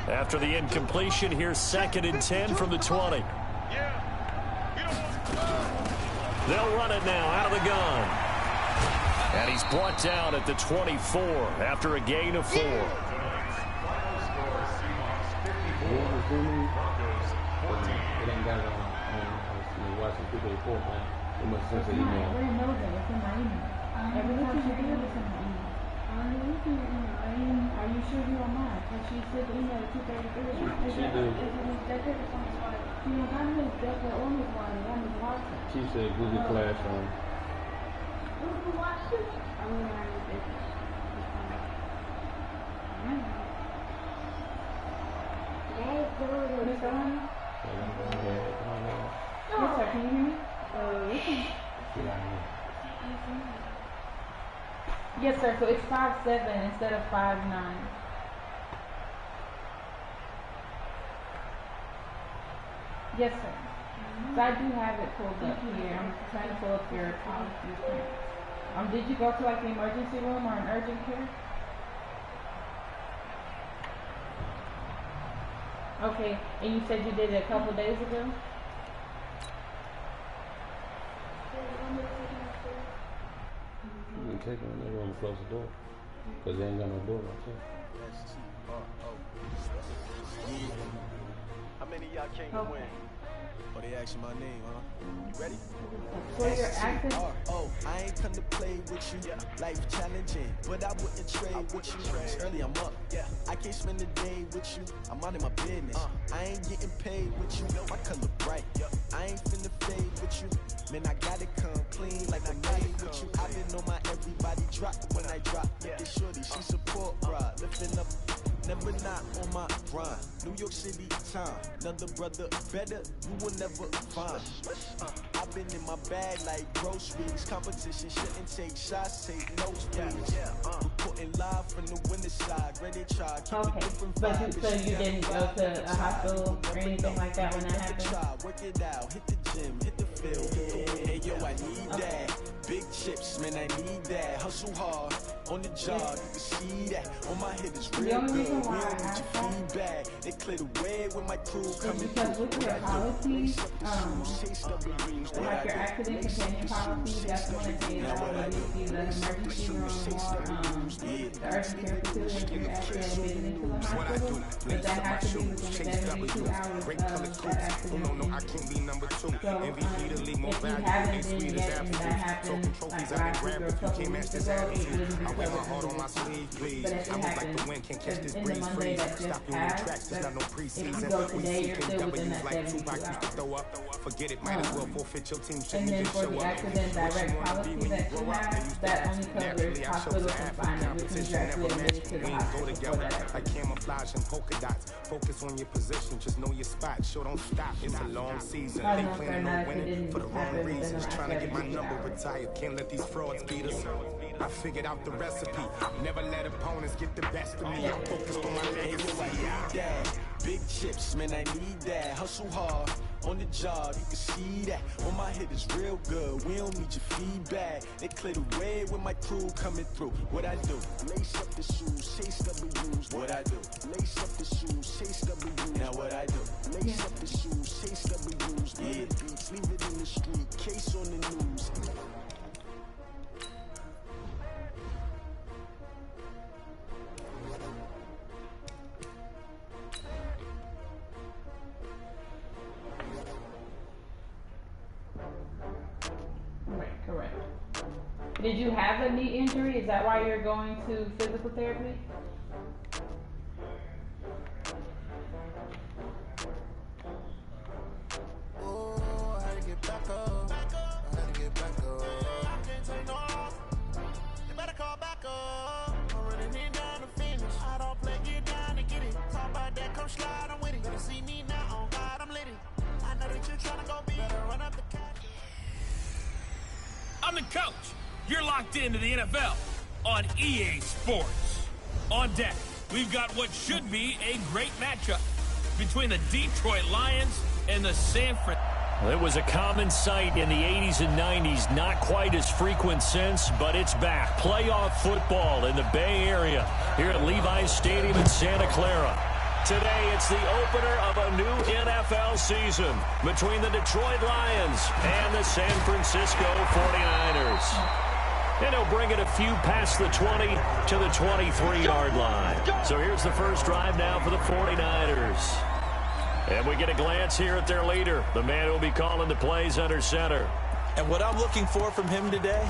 After the incompletion, here's 2nd and 10 from the 20. They'll run it now out of the gun. And he's brought down at the 24 after a gain of 4. Are you sure you are mine? Because she said the email at 2:33. She did. She said Google Classroom. Yes, sir. Can you hear me? Yes, sir. So it's 5'7" instead of 5'9". Yes, sir. So I do have it pulled up here. I'm trying to pull up your policy. Did you go to like the emergency room or an urgent care? Okay, and you said you did it a couple days ago? You can take them and they're going to close the door. Because they ain't got no door right there. How many of y'all came to win? Oh, they asking my name, huh? You ready? So you're active? Oh, I ain't come to play with you. Life challenging, but I wouldn't trade with you. It's early, I'm up. I can't spend the day with you. I'm out of my business. I ain't getting paid with you. My color bright. I ain't finna fade with you. Man, I gotta come clean like I made with you. I didn't know my everybody drop when I drop. This shorty, she support, bro. Lifting up. Never not on my grind. New York City time. Another brother better, you will never find. I've been in my bag like groceries. Competition shouldn't take shots, take notes, please. Reporting live from the winter side. Ready to try. Okay, but so you didn't go to a hospital or anything like that when that happened? Work it out, hit the gym, hit the field. Hey yo, I need that. Big chips, man, I need that. Hustle hard on the job, you can see that. On my head is real good. We don't need your feedback. They clear the way when my crew coming through. Because with your policies, like your accident companion policy, that's the one that stays out when you see the emergency room or the urgent care facility if you're actually admitted into the hospital. But that has to be within 72 hours of that accident. So if you haven't been yet and that happened like last week or a couple weeks ago, it wouldn't be covered. But if it happened in the Monday that just passed, if you go today, you're still within that 72 hours. And then for the accident direct policy that you have, that only covers hospital confinement, which means you're actually admitted to the hospital for that. Like camouflage and polka dots. Focus on your position, just know your spot. Show don't stop. It's a long season. They planning on winning for the wrong reasons. Trying to get my number retired. Can't let these frauds beat us. I figured out the recipe. Never let opponents get the best of me. I'm focused on my legacy. Big chips, man, I need that. Hustle hard on the job, you can see that. On my head is real good. We don't need your feedback. They clear the way when my crew coming through. What I do? Lace up the shoes, chase W's. What I do? Lace up the shoes, chase W's. Now what I do? Lace up the shoes, chase W's. Yeah, beats, leave it in the street. Case on the news. Right, correct. Did you have a knee injury? Is that why you're going to physical therapy? Oh, I had to get back up. I had to get back up. I can't take no off. You better call back up. I'm running in down to finish. I don't play, get down to get it. Talk about that, come slide, I'm with it. Better see me now, on God, I'm lit it. I know that you're trying to go be. Better run up the cash. I'm the coach. You're locked into the NFL. on EA Sports. On deck, we've got what should be a great matchup between the Detroit Lions and the San Francisco. Well, it was a common sight in the 80s and 90s, not quite as frequent since, but it's back. Playoff football in the Bay Area here at Levi's Stadium in Santa Clara. Today, it's the opener of a new NFL season between the Detroit Lions and the San Francisco 49ers. And he'll bring it a few past the 20 to the 23-yard line. So here's the first drive now for the 49ers. And we get a glance here at their leader, the man who will be calling the plays under center. And what I'm looking for from him today,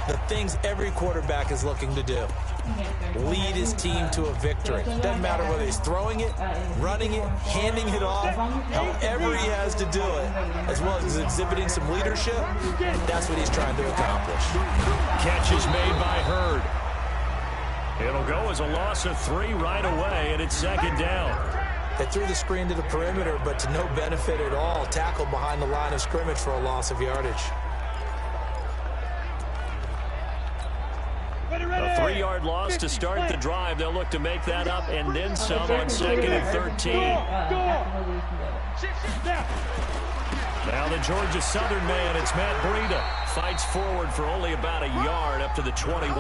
the things every quarterback is looking to do. Lead his team to a victory. Doesn't matter whether he's throwing it, running it, handing it off, however he has to do it, as well as exhibiting some leadership, that's what he's trying to accomplish. Catch is made by Hurd. It'll go as a loss of 3 right away, and it's second down. They threw the screen to the perimeter, but to no benefit at all. Tackled behind the line of scrimmage for a loss of yardage. A 3-yard loss to start the drive. They'll look to make that up and then some on 2nd and 13. Now the Georgia Southern man, it's Matt Breida. Fights forward for only about a yard up to the 21.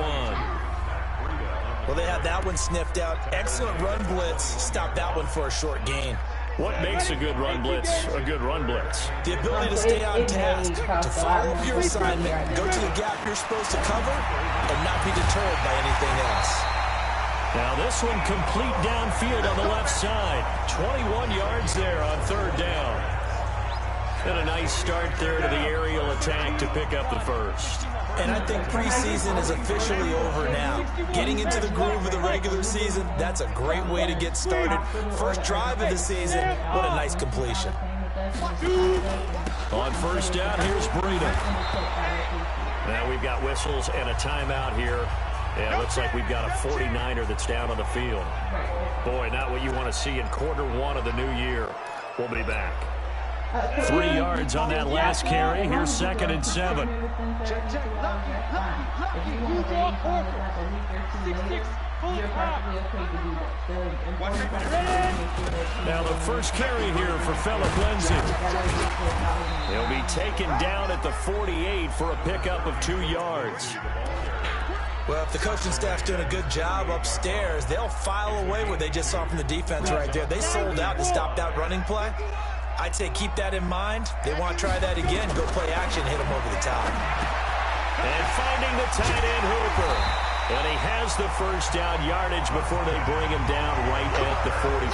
Well, they had that one sniffed out. Excellent run blitz. Stopped that one for a short gain. What makes a good run blitz a good run blitz? The ability to stay on task, to follow up your assignment, go to the gap you're supposed to cover, and not be deterred by anything else. Now this one complete downfield on the left side. 21 yards there on 3rd down. And a nice start there to the aerial attack to pick up the first. And I think preseason is officially over now. Getting into the groove of the regular season, that's a great way to get started. First drive of the season, what a nice completion. On 1st down, here's Breida. Now we've got whistles and a timeout here. And it looks like we've got a 49er that's down on the field. Boy, not what you want to see in quarter 1 of the new year. We'll be back. 3 yards on that last carry. Here's 2nd and 7. Now the first carry here for Phillip Lindsay. He'll be taken down at the 48 for a pickup of 2 yards. Well, if the coaching staff's doing a good job upstairs, they'll file away what they just saw from the defense right there. They sold out to stop that running play. I'd say keep that in mind. They want to try that again. Go play action, hit them over the top. And finding the tight end Hooper. And he has the first down yardage before they bring him down right at the 45.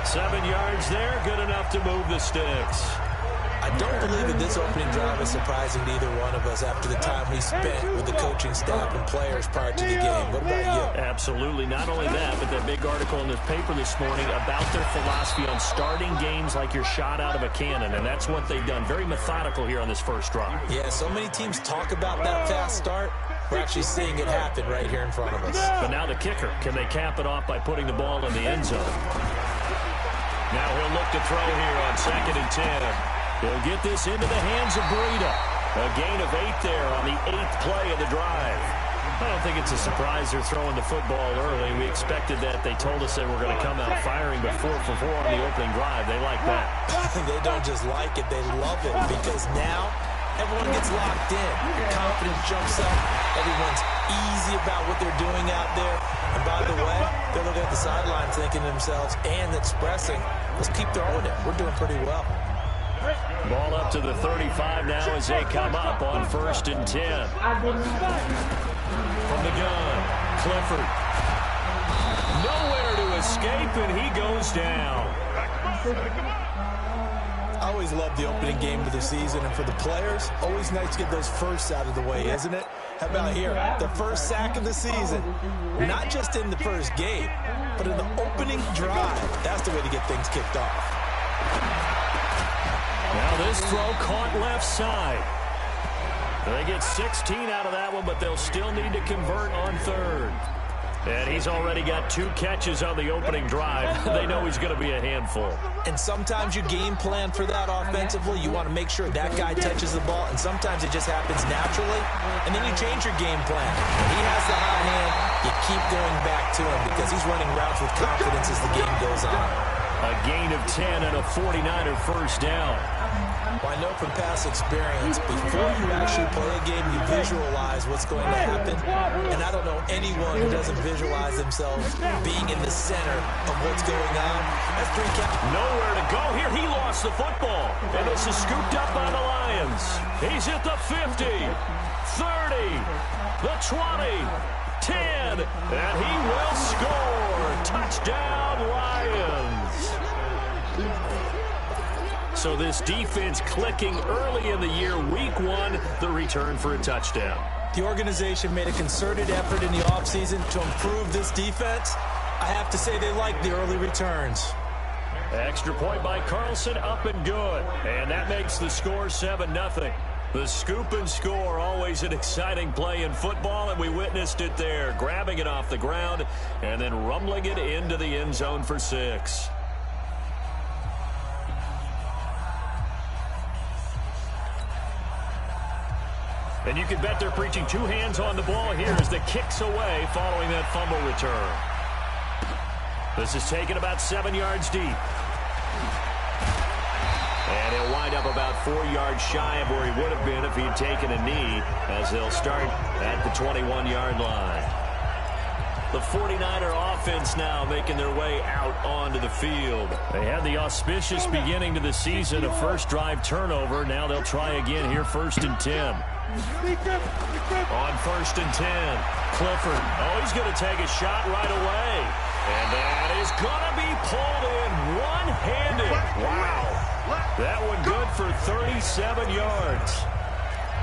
7 yards there, good enough to move the sticks. I don't believe that this opening drive is surprising to either one of us after the time we spent with the coaching staff and players prior to the game. What about you? Absolutely. Not only that, but that big article in the paper this morning about their philosophy on starting games like you're shot out of a cannon, and that's what they've done. Very methodical here on this first drive. Yeah, so many teams talk about that fast start. We're actually seeing it happen right here in front of us. But now the kicker. Can they cap it off by putting the ball in the end zone? Now he'll look to throw here on 2nd and 10. He'll get this into the hands of Breida. A gain of 8 there on the 8th play of the drive. I don't think it's a surprise they're throwing the football early. We expected that. They told us they were going to come out firing, but 4 for 4 on the opening drive. They like that. They don't just like it, they love it, because now everyone gets locked in. Your confidence jumps up. Everyone's easy about what they're doing out there. And by the way, they're looking at the sideline thinking to themselves and expressing, let's keep throwing it. We're doing pretty well. Ball up to the 35 now as they come up on 1st and 10. From the gun, Clifford. Nowhere to escape, and he goes down. I always love the opening game of the season, and for the players, always nice to get those firsts out of the way, isn't it? How about here? The first sack of the season. Not just in the first game, but in the opening drive. That's the way to get things kicked off. Now this throw caught left side. They get 16 out of that one, but they'll still need to convert on 3rd. And he's already got 2 catches on the opening drive. They know he's going to be a handful. And sometimes you game plan for that offensively. You want to make sure that guy touches the ball, and sometimes it just happens naturally, and then you change your game plan. He has the hot hand. You keep going back to him because he's running routes with confidence as the game goes on. A gain of 10 and a 49er first down. Well, I know from past experience, before you actually play a game, you visualize what's going to happen. And I don't know anyone who doesn't visualize themselves being in the center of what's going on. That's 3 catches. Nowhere to go here. He lost the football. And this is scooped up by the Lions. He's at the 50, 30, the 20, 10, and he will score. Touchdown, Lions. So this defense clicking early in the year, week 1, the return for a touchdown. The organization made a concerted effort in the offseason to improve this defense. I have to say they like the early returns. Extra point by Carlson, up and good. And that makes the score 7-0. The scoop and score, always an exciting play in football, and we witnessed it there, grabbing it off the ground and then rumbling it into the end zone for 6. And you can bet they're preaching 2 hands on the ball here as the kick's away following that fumble return. This is taken about 7 yards deep. And he'll wind up about 4 yards shy of where he would have been if he'd taken a knee, as they'll start at the 21-yard line. The 49er offense now making their way out onto the field. They had the auspicious beginning to the season, a first drive turnover. Now they'll try again here, 1st and 10. On 1st and 10, Clifford. Oh, he's going to take a shot right away. And that is going to be pulled in one-handed. Wow. That one good for 37 yards.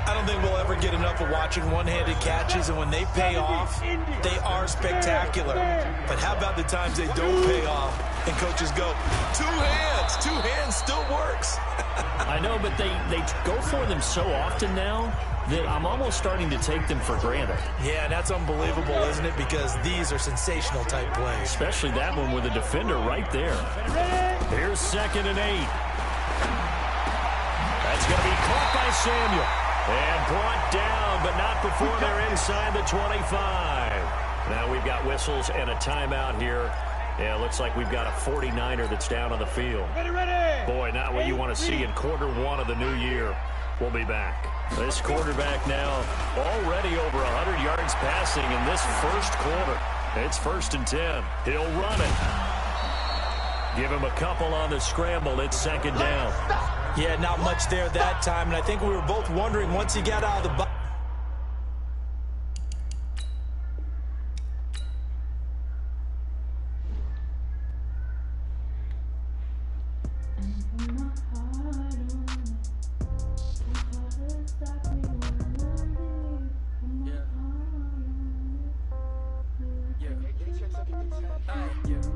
I don't think we'll ever get enough of watching one-handed catches, and when they pay off, they are spectacular. But how about the times they don't pay off, and coaches go, 2 hands, 2 hands still works. I know, but they go for them so often now that I'm almost starting to take them for granted. Yeah, that's unbelievable, isn't it? Because these are sensational type plays. Especially that one with a defender right there. Here's 2nd and 8. That's going to be caught by Samuel. And brought down, but not before they're inside the 25. Now we've got whistles and a timeout here. Yeah, it looks like we've got a 49er that's down on the field. Boy, not what you want to see in quarter 1 of the new year. We'll be back. This quarterback now already over 100 yards passing in this first quarter. It's 1st and 10. He'll run it. Give him a couple on the scramble. It's 2nd down. Yeah, not much there that time, and I think we were both wondering once he got out of the box.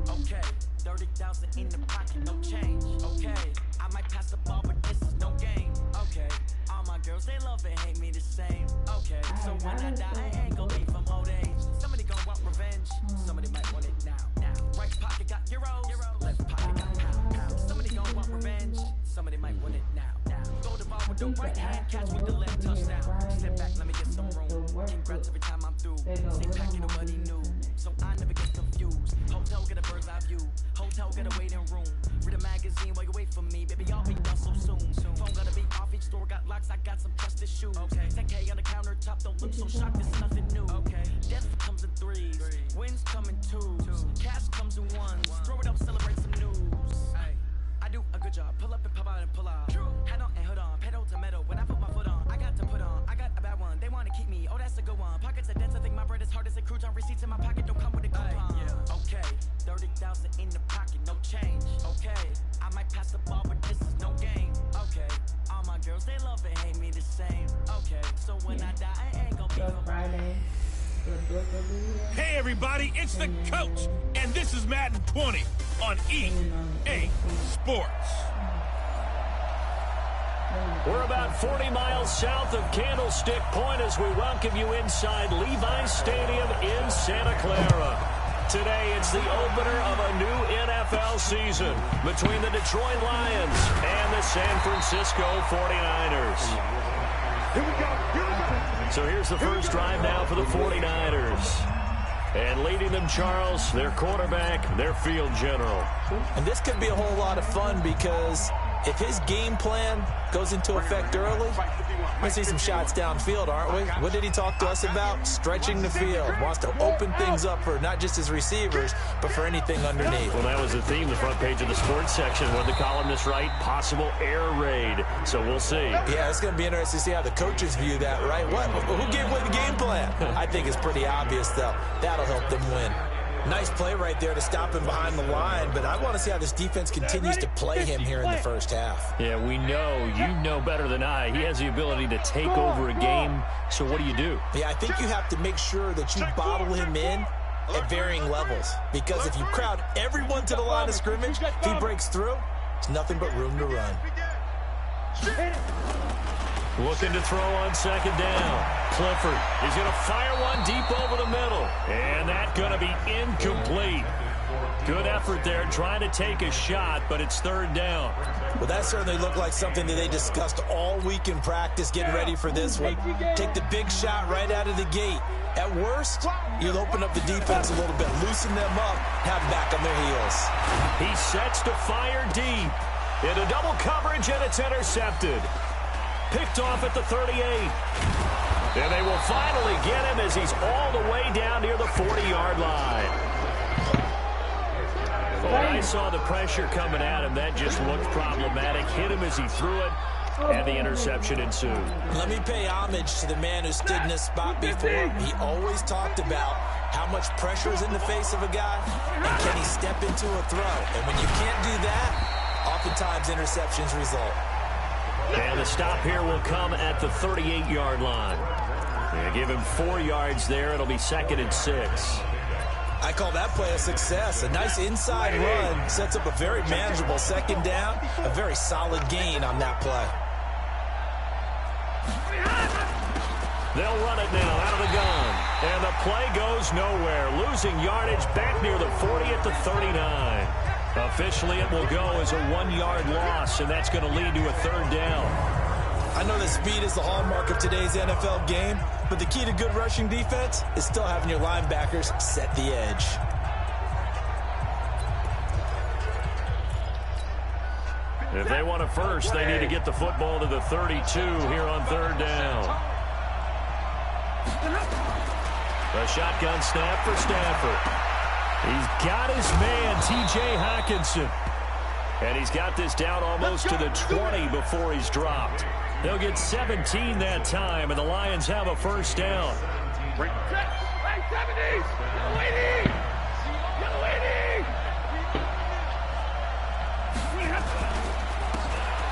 Okay, 30,000 in the pocket, no change. Okay, I might pass the ball, but this is no game. Okay, all my girls, they love and hate me the same. Okay, so when I die, I ain't gonna be from old age. Somebody gonna want revenge, somebody might want it now. Right pocket got euros, left pocket got pound. Somebody gonna want revenge, somebody might want it now. Go to ball with the right hand, catch me the left touchdown. Step back, let me get some room. Congrats every time I'm through. Same packet, nobody knew, so I never get confused. Hotel, get a bird's eye view. Hotel, get a waiting room. Read a magazine while you wait for me. Baby, I'll be done so soon. Phone gotta be off, each store got locks. I got some trusted shoes. Okay. 10K on the countertop, don't look so shocked, it's nothing new. Okay. Death comes in 3s, wins come in 2s, cash comes in 1s. Throw it up, celebrate some news. I do a good job. Pull up and pop out and pull out. Head on and hood on, pedal to metal. When I put my foot on, I got to put on. I got a bad one, they wanna keep me. Oh, that's a good one. Pockets are dense, I think my bread is hard as a crouton. Receipts in my pocket don't come with a coupon. Okay, 30,000 in the pocket, no change. Okay, I might pass the ball, but this is no game. Okay, all my girls, they love and hate me the same. Okay, so when I die, I ain't gonna be So Friday. Hey everybody, it's the coach, and this is Madden 20 on EA Sports. We're about 40 miles south of Candlestick Point as we welcome you inside Levi's Stadium in Santa Clara. Today, it's the opener of a new NFL season between the Detroit Lions and the San Francisco 49ers. Here we go. So here's the first drive now for the 49ers. And leading them, Charles, their quarterback, their field general. And this could be a whole lot of fun because if his game plan goes into effect early, we're going to see some shots downfield, aren't we? What did he talk to us about? Stretching the field. Wants to open things up for not just his receivers, but for anything underneath. Well, that was the theme, the front page of the sports section, where the columnists write possible air raid. So we'll see. Yeah, it's going to be interesting to see how the coaches view that, right? Who gave away the game plan? I think it's pretty obvious, though. That'll help them win. Nice play right there to stop him behind the line, but I want to see how this defense continues to play him here in the first half. Yeah, we know. You know better than I. He has the ability to take over a game, so what do? Yeah, I think you have to make sure that you bottle him in at varying levels, because if you crowd everyone to the line of scrimmage, if he breaks through, there's nothing but room to run. Looking to throw on second down. Clifford is going to fire one deep over the middle. And that's going to be incomplete. Good effort there trying to take a shot, but it's third down. Well, that certainly looked like something that they discussed all week in practice, getting ready for this one. Take the big shot right out of the gate. At worst, you'll open up the defense a little bit, loosen them up, have them back on their heels. He sets to fire deep. Into double coverage, and it's intercepted. Picked off at the 38. And they will finally get him as he's all the way down near the 40-yard line. When I saw the pressure coming at him, that just looked problematic. Hit him as he threw it, and the interception ensued. Let me pay homage to the man who stood in this spot before. He always talked about how much pressure is in the face of a guy, and can he step into a throw. And when you can't do that, oftentimes interceptions result. And the stop here will come at the 38-yard line. They give him 4 yards there. It'll be 2nd and 6. I call that play a success. A nice inside run sets up a very manageable second down. A very solid gain on that play. They'll run it now out of the gun. And the play goes nowhere. Losing yardage back near the 40 at the 39. Officially, it will go as a 1-yard loss, and that's going to lead to a third down. I know that speed is the hallmark of today's NFL game, but the key to good rushing defense is still having your linebackers set the edge. If they want a first, they need to get the football to the 32 here on third down. A shotgun snap for Stafford. He's got his man, T.J. Hockenson. And he's got this down almost to the 20 before he's dropped. They'll get 17 that time, and the Lions have a first down.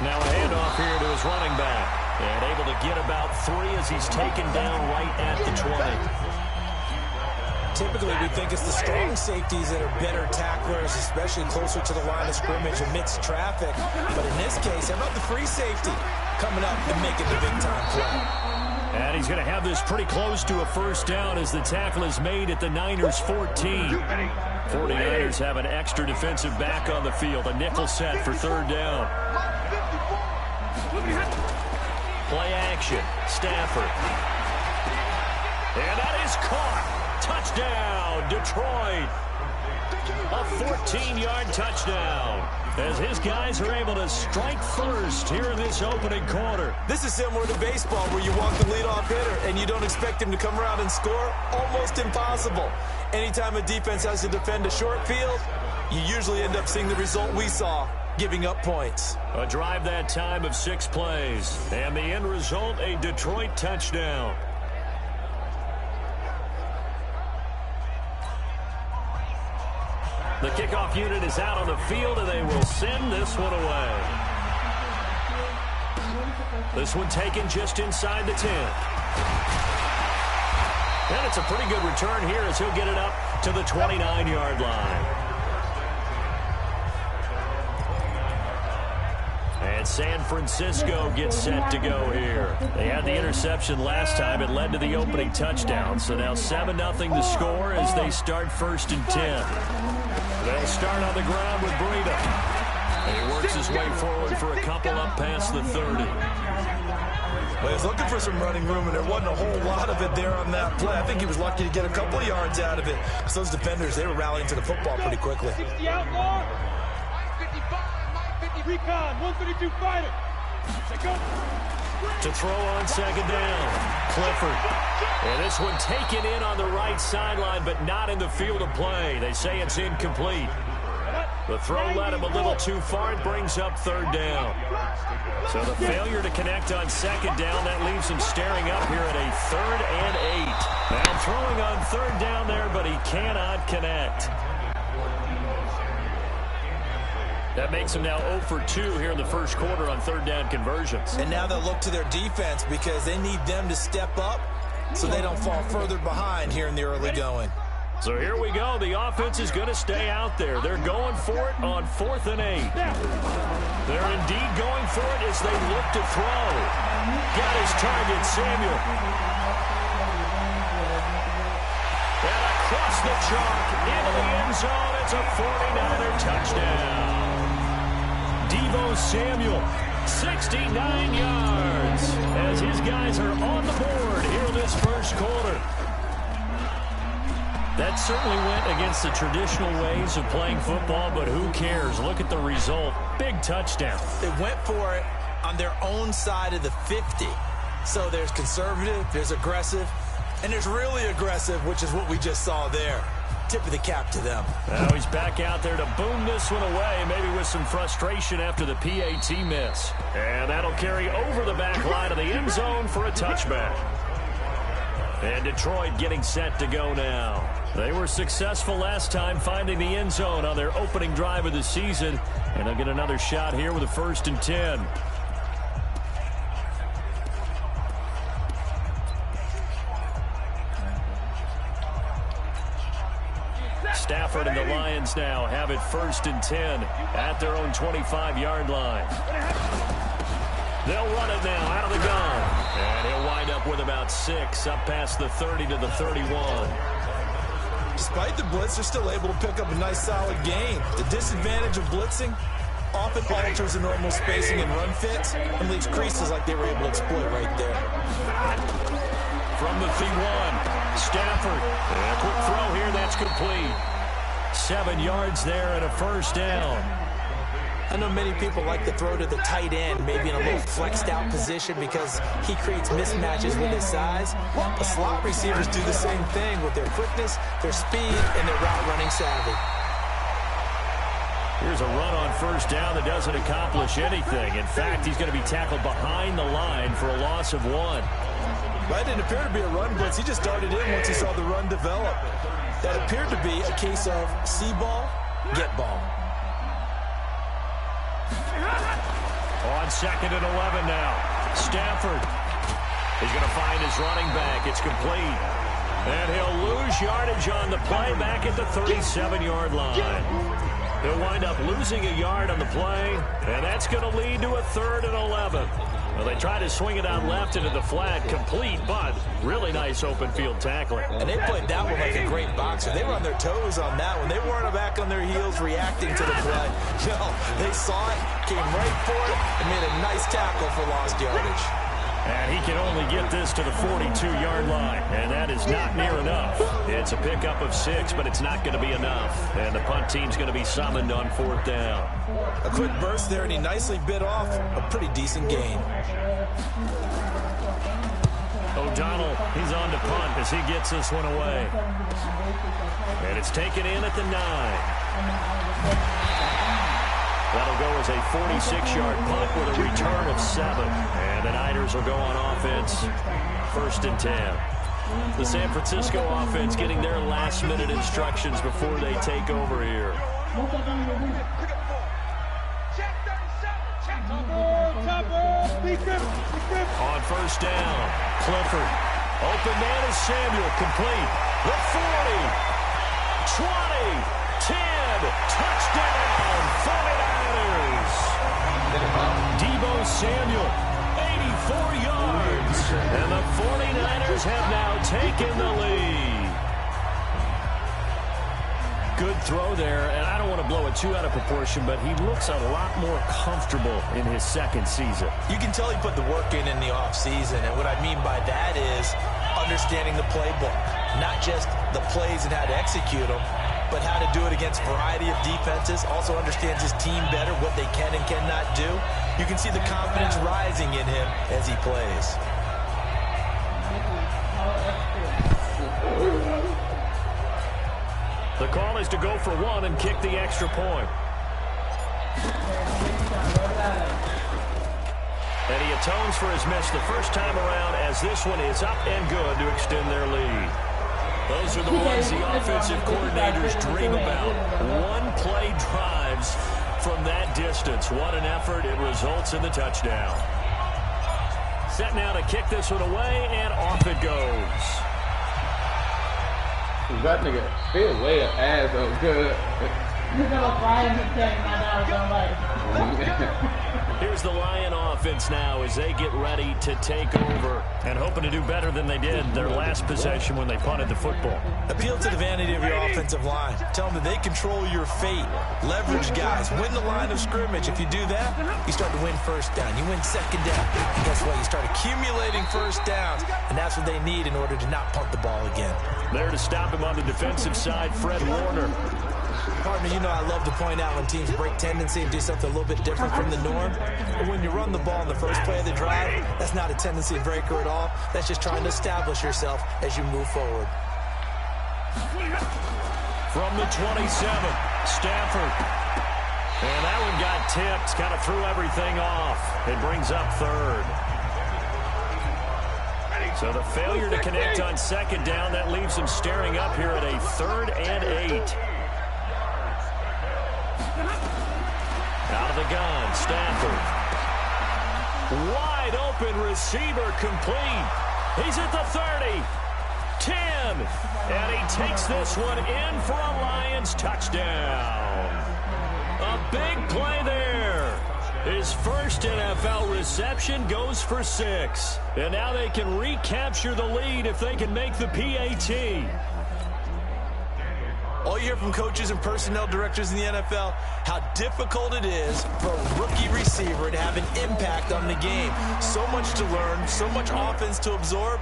Now a handoff here to his running back. And able to get about 3 as he's taken down right at the 20. Typically, we think it's the strong safeties that are better tacklers, especially closer to the line of scrimmage amidst traffic. But in this case, how about the free safety coming up and making the big-time play? And he's going to have this pretty close to a first down as the tackle is made at the Niners' 14. 49ers have an extra defensive back on the field. A nickel set for third down. Play action. Stafford. And that is caught. Touchdown, Detroit. A 14-yard touchdown as his guys are able to strike first here in this opening quarter. This is similar to baseball where you walk the leadoff hitter and you don't expect him to come around and score. Almost impossible. Anytime a defense has to defend a short field, you usually end up seeing the result we saw, giving up points. A drive that time of 6 plays. And the end result, a Detroit touchdown. The kickoff unit is out on the field, and they will send this one away. This one taken just inside the 10. And it's a pretty good return here as he'll get it up to the 29-yard line. And And San Francisco gets set to go here. They had the interception last time. It led to the opening touchdown. So now 7-0 the score as they start 1st and 10. They'll start on the ground with Breida. And he works his way forward for a couple up past the 30. Well, he was looking for some running room, and there wasn't a whole lot of it there on that play. I think he was lucky to get a couple of yards out of it. So those defenders, they were rallying to the football pretty quickly. 60 outlaw. Recon, 132 fighter. To throw on 2nd down, Clifford. And this one taken in on the right sideline, but not in the field of play. They say it's incomplete. The throw led him a little too far. It brings up 3rd down. So the failure to connect on 2nd down, that leaves him staring up here at a 3rd and 8. Now throwing on 3rd down there, but he cannot connect. That makes him now 0 for 2 here in the first quarter on 3rd down conversions. And now they'll look to their defense because they need them to step up so they don't fall further behind here in the early going. So here we go. The offense is going to stay out there. They're going for it on 4th and 8. They're indeed going for it as they look to throw. Got his target, Samuel. And across the chalk into the end zone. It's a 49er touchdown. Deebo Samuel, 69 yards as his guys are on the board here in this first quarter. That certainly went against the traditional ways of playing football, but who cares? Look at the result. Big touchdown. They went for it on their own side of the 50. So there's conservative, there's aggressive, and there's really aggressive, which is what we just saw there. Tip of the cap to them. Now he's back out there to boom this one away, maybe with some frustration after the PAT miss. And that'll carry over the back line of the end zone for a touchback. And Detroit getting set to go now. They were successful last time finding the end zone on their opening drive of the season. And they'll get another shot here with a 1st and 10. Stafford and the Lions now have it 1st and 10 at their own 25-yard line. They'll run it now out of the gun. And he'll wind up with about 6 up past the 30 to the 31. Despite the blitz, they're still able to pick up a nice solid gain. The disadvantage of blitzing often alters the normal spacing and run fits and leaves creases like they were able to exploit right there. From the P1, Stafford. And a quick throw here, that's complete. 7 yards there and a 1st down. I know many people like to throw to the tight end, maybe in a little flexed out position because he creates mismatches with his size. The slot receivers do the same thing with their quickness, their speed, and their route running savvy. Here's a run on 1st down that doesn't accomplish anything. In fact, he's going to be tackled behind the line for a loss of 1. That didn't appear to be a run blitz. He just darted in once he saw the run develop. That appeared to be a case of see ball, get ball. On 2nd and 11 now. Stafford. He's going to find his running back. It's complete. And he'll lose yardage on the play back at the 37-yard line. They'll wind up losing a yard on the play, and that's going to lead to a 3rd and 11. Well, they try to swing it out left into the flat, complete, but really nice open field tackling. And they played that one like a great boxer. They were on their toes on that one. They weren't back on their heels reacting to the play. No, they saw it, came right for it, and made a nice tackle for lost yardage. And he can only get this to the 42-yard line, and that is not near enough. It's a pickup of 6, but it's not going to be enough. And the punt team's going to be summoned on 4th down. A quick burst there, and he nicely bit off a pretty decent gain. O'Donnell, he's on to punt as he gets this one away. And it's taken in at the 9. That'll go as a 46-yard punt with a return of 7. And the Niners will go on offense, 1st and 10. The San Francisco offense getting their last-minute instructions before they take over here. On 1st down, Clifford. Open man is Samuel, complete. The 40, 20, 10, touchdown, 49ers. Deebo Samuel, 84 yards. And the 49ers have now taken the lead. Good throw there, and I don't want to blow it too out of proportion, but he looks a lot more comfortable in his second season. You can tell he put the work in the offseason, and what I mean by that is understanding the playbook. Not just the plays and how to execute them, but how to do it against a variety of defenses. Also understands his team better, what they can and cannot do. You can see the confidence rising in him as he plays. The call is to go for one and kick the extra point. And he atones for his miss the first time around as this one is up and good to extend their lead. Those are the ones the offensive coordinators dream about. One-play drives from that distance. What an effort. It results in the touchdown. Set now to kick this one away, and off it goes. That nigga still way up ass up good. Here's the Lion offense now as they get ready to take over and hoping to do better than they did their last possession when they punted the football. Appeal to the vanity of your offensive line. Tell them that they control your fate. Leverage guys. Win the line of scrimmage. If you do that, you start to win first down. You win second down. And guess what? You start accumulating first downs, and that's what they need in order to not punt the ball again. There to stop him on the defensive side, Fred Warner. Partner, you know I love to point out when teams break tendency and do something a little bit different from the norm. But when you run the ball in the first play of the drive, that's not a tendency breaker at all. That's just trying to establish yourself as you move forward. From the 27, Stafford. And that one got tipped, kind of threw everything off. It brings up third. So the failure to connect on second down, that leaves him staring up here at a 3rd and 8. Out of the gun, Stafford. Wide open receiver complete. He's at the 30, 10, and he takes this one in for a Lions touchdown. A big play there. His first NFL reception goes for 6. And now they can recapture the lead if they can make the PAT. All you hear from coaches and personnel directors in the NFL, how difficult it is for a rookie receiver to have an impact on the game. So much to learn, so much offense to absorb.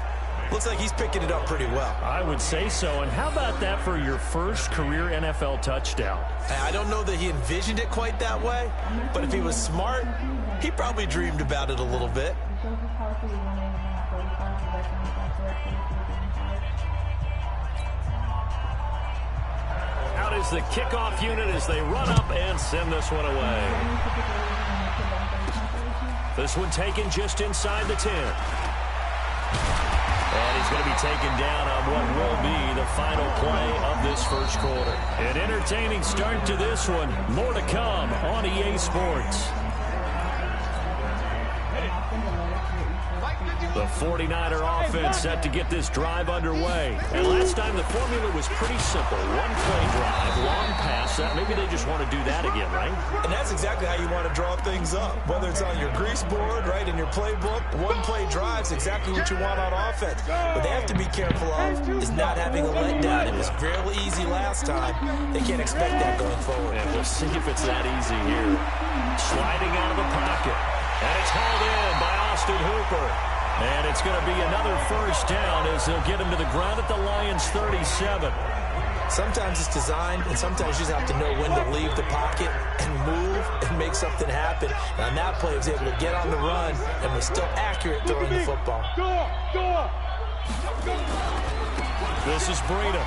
Looks like he's picking it up pretty well. I would say so. And how about that for your first career NFL touchdown? I don't know that he envisioned it quite that way, but if he was smart, he probably dreamed about it a little bit. Out is the kickoff unit as they run up and send this one away. This one taken just inside the 10. And he's going to be taken down on what will be the final play of this first quarter. An entertaining start to this one. More to come on EA Sports. The 49er offense set to get this drive underway. And last time the formula was pretty simple. One-play drive, long pass. Maybe they just want to do that again, right? And that's exactly how you want to draw things up. Whether it's on your grease board, right, in your playbook, one-play drive's exactly what you want on offense. What they have to be careful of is not having a letdown. It was fairly easy last time. They can't expect that going forward. And we'll see if it's that easy here. Sliding out of the pocket. And it's hauled in by Austin Hooper. And it's going to be another first down as they'll get him to the ground at the Lions' 37. Sometimes it's designed, and sometimes you just have to know when to leave the pocket and move and make something happen. And on that play, he was able to get on the run and was still accurate throwing the football. This is Breida.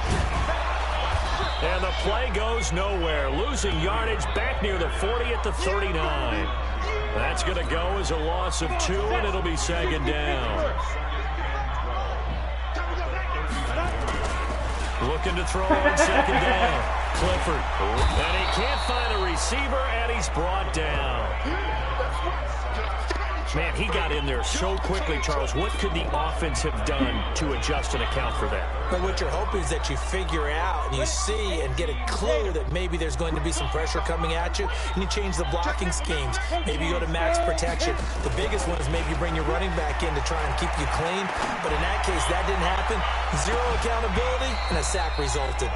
And the play goes nowhere. Losing yardage back near the 40 at the 39. That's going to go as a loss of 2, and it'll be second down. Looking to throw on second down. Clifford. And he can't find a receiver, and he's brought down. Man, he got in there so quickly, Charles. What could the offense have done to adjust and account for that? But what you're hoping is that you figure out and you see and get a clue that maybe there's going to be some pressure coming at you, and you change the blocking schemes. Maybe you go to max protection. The biggest one is maybe you bring your running back in to try and keep you clean. But in that case, that didn't happen. Zero accountability, and a sack resulted.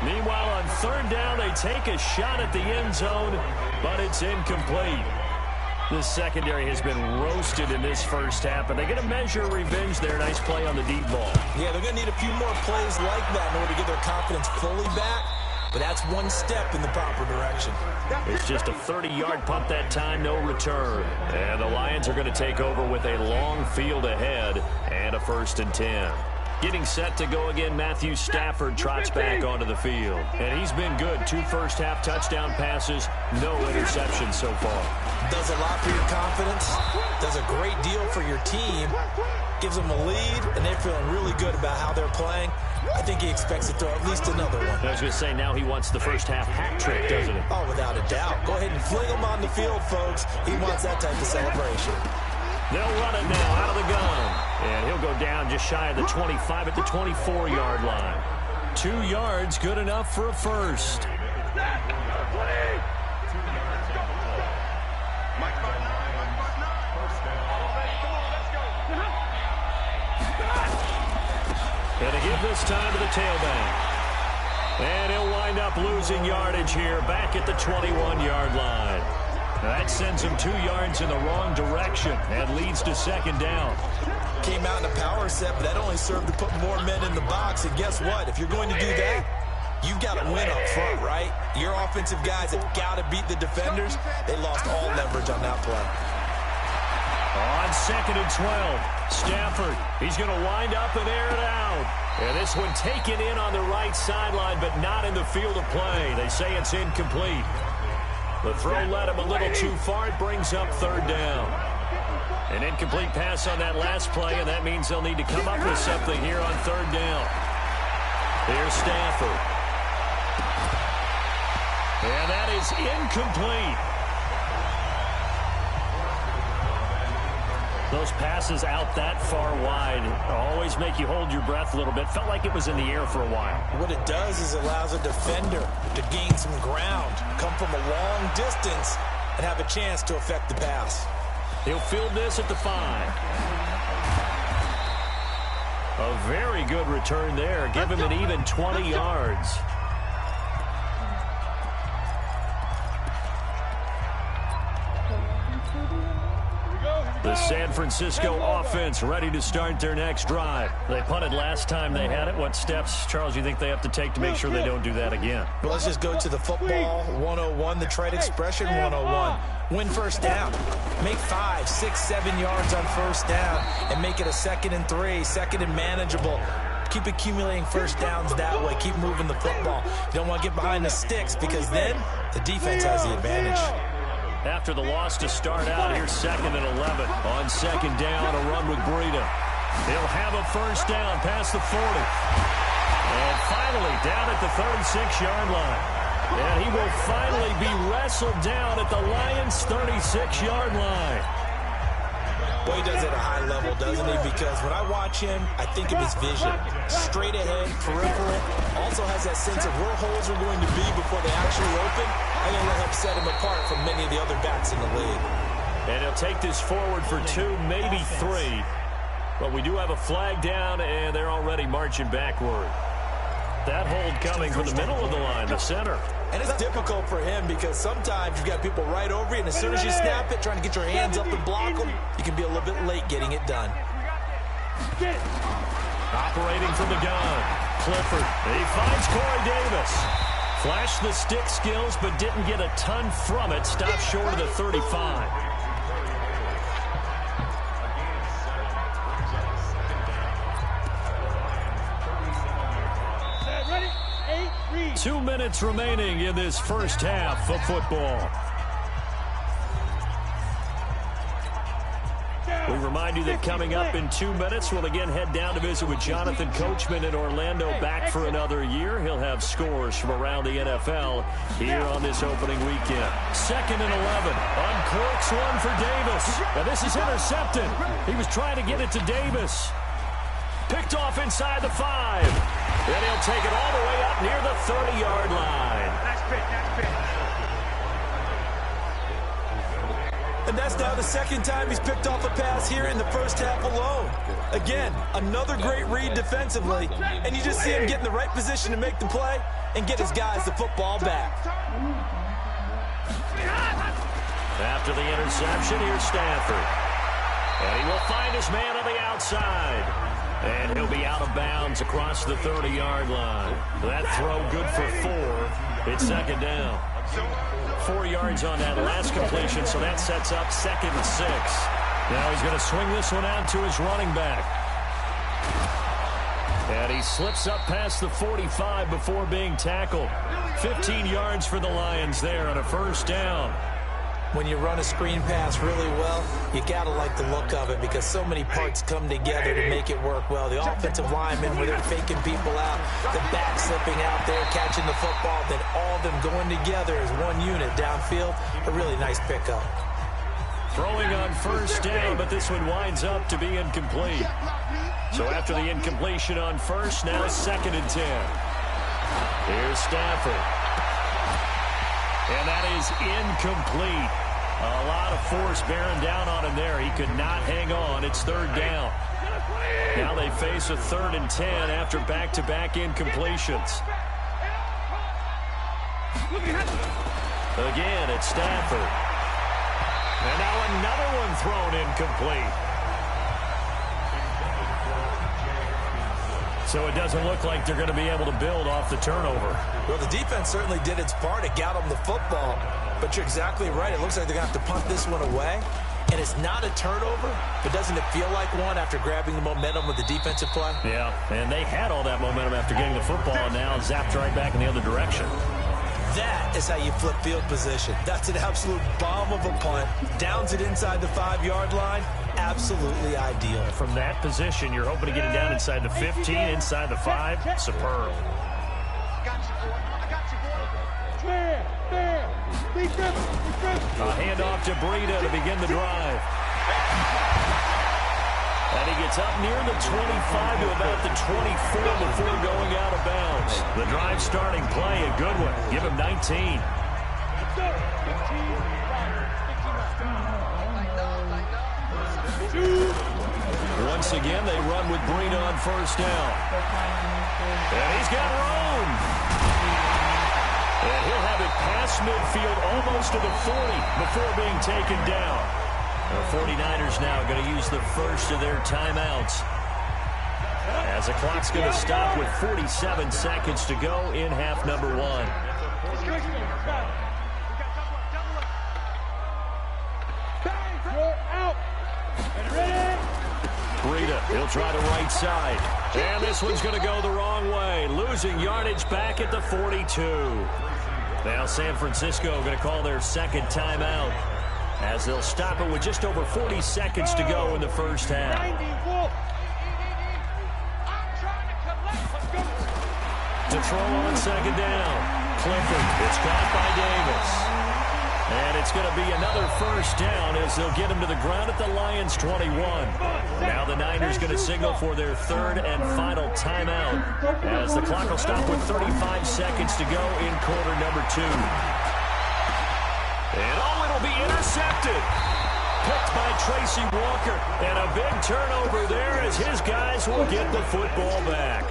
Meanwhile, on third down, they take a shot at the end zone, but it's incomplete. The secondary has been roasted in this first half, but they get a measure of revenge there. Nice play on the deep ball. Yeah, they're going to need a few more plays like that in order to get their confidence fully back, but that's one step in the proper direction. It's just a 30-yard punt that time, no return. And the Lions are going to take over with a long field ahead and a 1st and 10. Getting set to go again, Matthew Stafford trots back onto the field. And he's been good. 2 first-half touchdown passes, no interceptions so far. Does a lot for your confidence, does a great deal for your team, gives them a lead, and they're feeling really good about how they're playing. I think he expects to throw at least another one. I was going to say, now he wants the first-half hat trick, doesn't he? Oh, without a doubt. Go ahead and fling him on the field, folks. He wants that type of celebration. They'll run it now out of the gun. And he'll go down just shy of the 25 at the 24-yard line. 2 yards, good enough for a first. And to give this time to the tailback. And he'll wind up losing yardage here back at the 21-yard line. That sends him 2 yards in the wrong direction and leads to 2nd down. Came out in a power set, but that only served to put more men in the box. And guess what? If you're going to do that, you've got to win up front, right? Your offensive guys have got to beat the defenders. They lost all leverage on that play. On 2nd and 12, Stafford, he's going to wind up and air it out. And this one taken in on the right sideline, but not in the field of play. They say it's incomplete. The throw led him a little too far. It brings up 3rd down. An incomplete pass on that last play, and that means they'll need to come up with something here on 3rd down. Here's Stafford. And that is incomplete. Those passes out that far wide always make you hold your breath a little bit. Felt like it was in the air for a while. What it does is allows a defender to gain some ground, come from a long distance, and have a chance to affect the pass. He'll field this at the 5. A very good return there. Give him an even 20 yards. The San Francisco offense ready to start their next drive. They punted last time they had it. What steps, Charles, do you think they have to take to make sure they don't do that again? Well, let's just go to the football 101, the trade expression 101. Win first down. Make 5, 6, 7 yards on first down and make it a 2nd and 3, 2nd and manageable. Keep accumulating first downs that way. Keep moving the football. You don't want to get behind the sticks because then the defense has the advantage. After the loss to start out, here's 2nd and 11. On 2nd down, a run with Breida. He'll have a first down past the 40. And finally down at the 36-yard line. And he will finally be wrestled down at the Lions' 36-yard line. Well, he does it at a high level, doesn't he? Because when I watch him, I think of his vision. Straight ahead, peripheral. Also has that sense of where holes are going to be before they actually open. I think that'll help set him apart from many of the other backs in the league. And he'll take this forward for 2, maybe 3. But we do have a flag down, and they're already marching backward. That hold coming from the middle of the line, the center. And it's difficult for him because sometimes you've got people right over you, and as soon as you snap it, trying to get your hands up and block them, you can be a little bit late getting it done. Operating from the gun, Clifford. He finds Corey Davis. Flashed the stick skills, but didn't get a ton from it. Stopped short of the 35. Ready? 8, 3. 2 minutes remaining in this first half of football. We remind remind you that coming up in 2 minutes, we'll again head down to visit with Jonathan Coachman in Orlando, back for another year. He'll have scores from around the NFL here on this opening weekend. 2nd and 11. Uncorks one for Davis. Now this is intercepted. He was trying to get it to Davis. Picked off inside the 5. And he'll take it all the way up near the 30-yard line. Nice pick, nice pick. And that's now the second time he's picked off a pass here in the first half alone. Again, another great read defensively, and you just see him get in the right position to make the play and get his guys the football back. After the interception, here's Stafford. And he will find his man on the outside. And he'll be out of bounds across the 30-yard line. That throw good for 4. It's 2nd down. 4 yards on that last completion, so that sets up 2nd and 6. Now he's going to swing this one out to his running back. And he slips up past the 45 before being tackled. 15 yards for the Lions there on a first down. When you run a screen pass really well, you got to like the look of it because so many parts come together to make it work well. The offensive linemen, where they're faking people out, the back slipping out there, catching the football, then all of them going together as one unit downfield. A really nice pickup. Throwing on first down, but this one winds up to be incomplete. So after the incompletion on first, now 2nd and 10. Here's Stafford. And that is incomplete. A lot of force bearing down on him there. He could not hang on. It's 3rd down. Now they face a 3rd and 10 after back-to-back incompletions. Again, it's Stafford. And now another one thrown incomplete. So it doesn't look like they're going to be able to build off the turnover. Well, the defense certainly did its part. It got them the football. But you're exactly right. It looks like they're going to have to punt this one away. And it's not a turnover, but doesn't it feel like one after grabbing the momentum of the defensive play? Yeah, and they had all that momentum after getting the football, and now zapped right back in the other direction. That is how you flip field position. That's an absolute bomb of a punt. Downs it inside the 5-yard line. Absolutely ideal. From that position, you're hoping to get it down inside the 15, inside the 5. Superb. A handoff to Breida to begin the drive. And he gets up near the 25 to about the 24 before going out of bounds. The drive starting play, a good one. Give him 19. Once again, they run with Breida on first down. And he's got room. And he'll have it past midfield almost to the 40 before being taken down. The 49ers now going to use the first of their timeouts, as the clock's going to stop with 47 seconds to go in half number 1. Breida, he'll try the right side. And this one's going to go the wrong way. Losing yardage back at the 42. Now San Francisco going to call their second timeout, as they'll stop it with just over 40 seconds to go in the first half. To throw on second down. Clifford, it's caught by Davis. And it's going to be another first down as they'll get him to the ground at the Lions 21. Now the Niners going to signal for their third and final timeout, as the clock will stop with 35 seconds to go in quarter number 2. And it'll be intercepted. Picked by Tracy Walker. And a big turnover there as his guys will get the football back.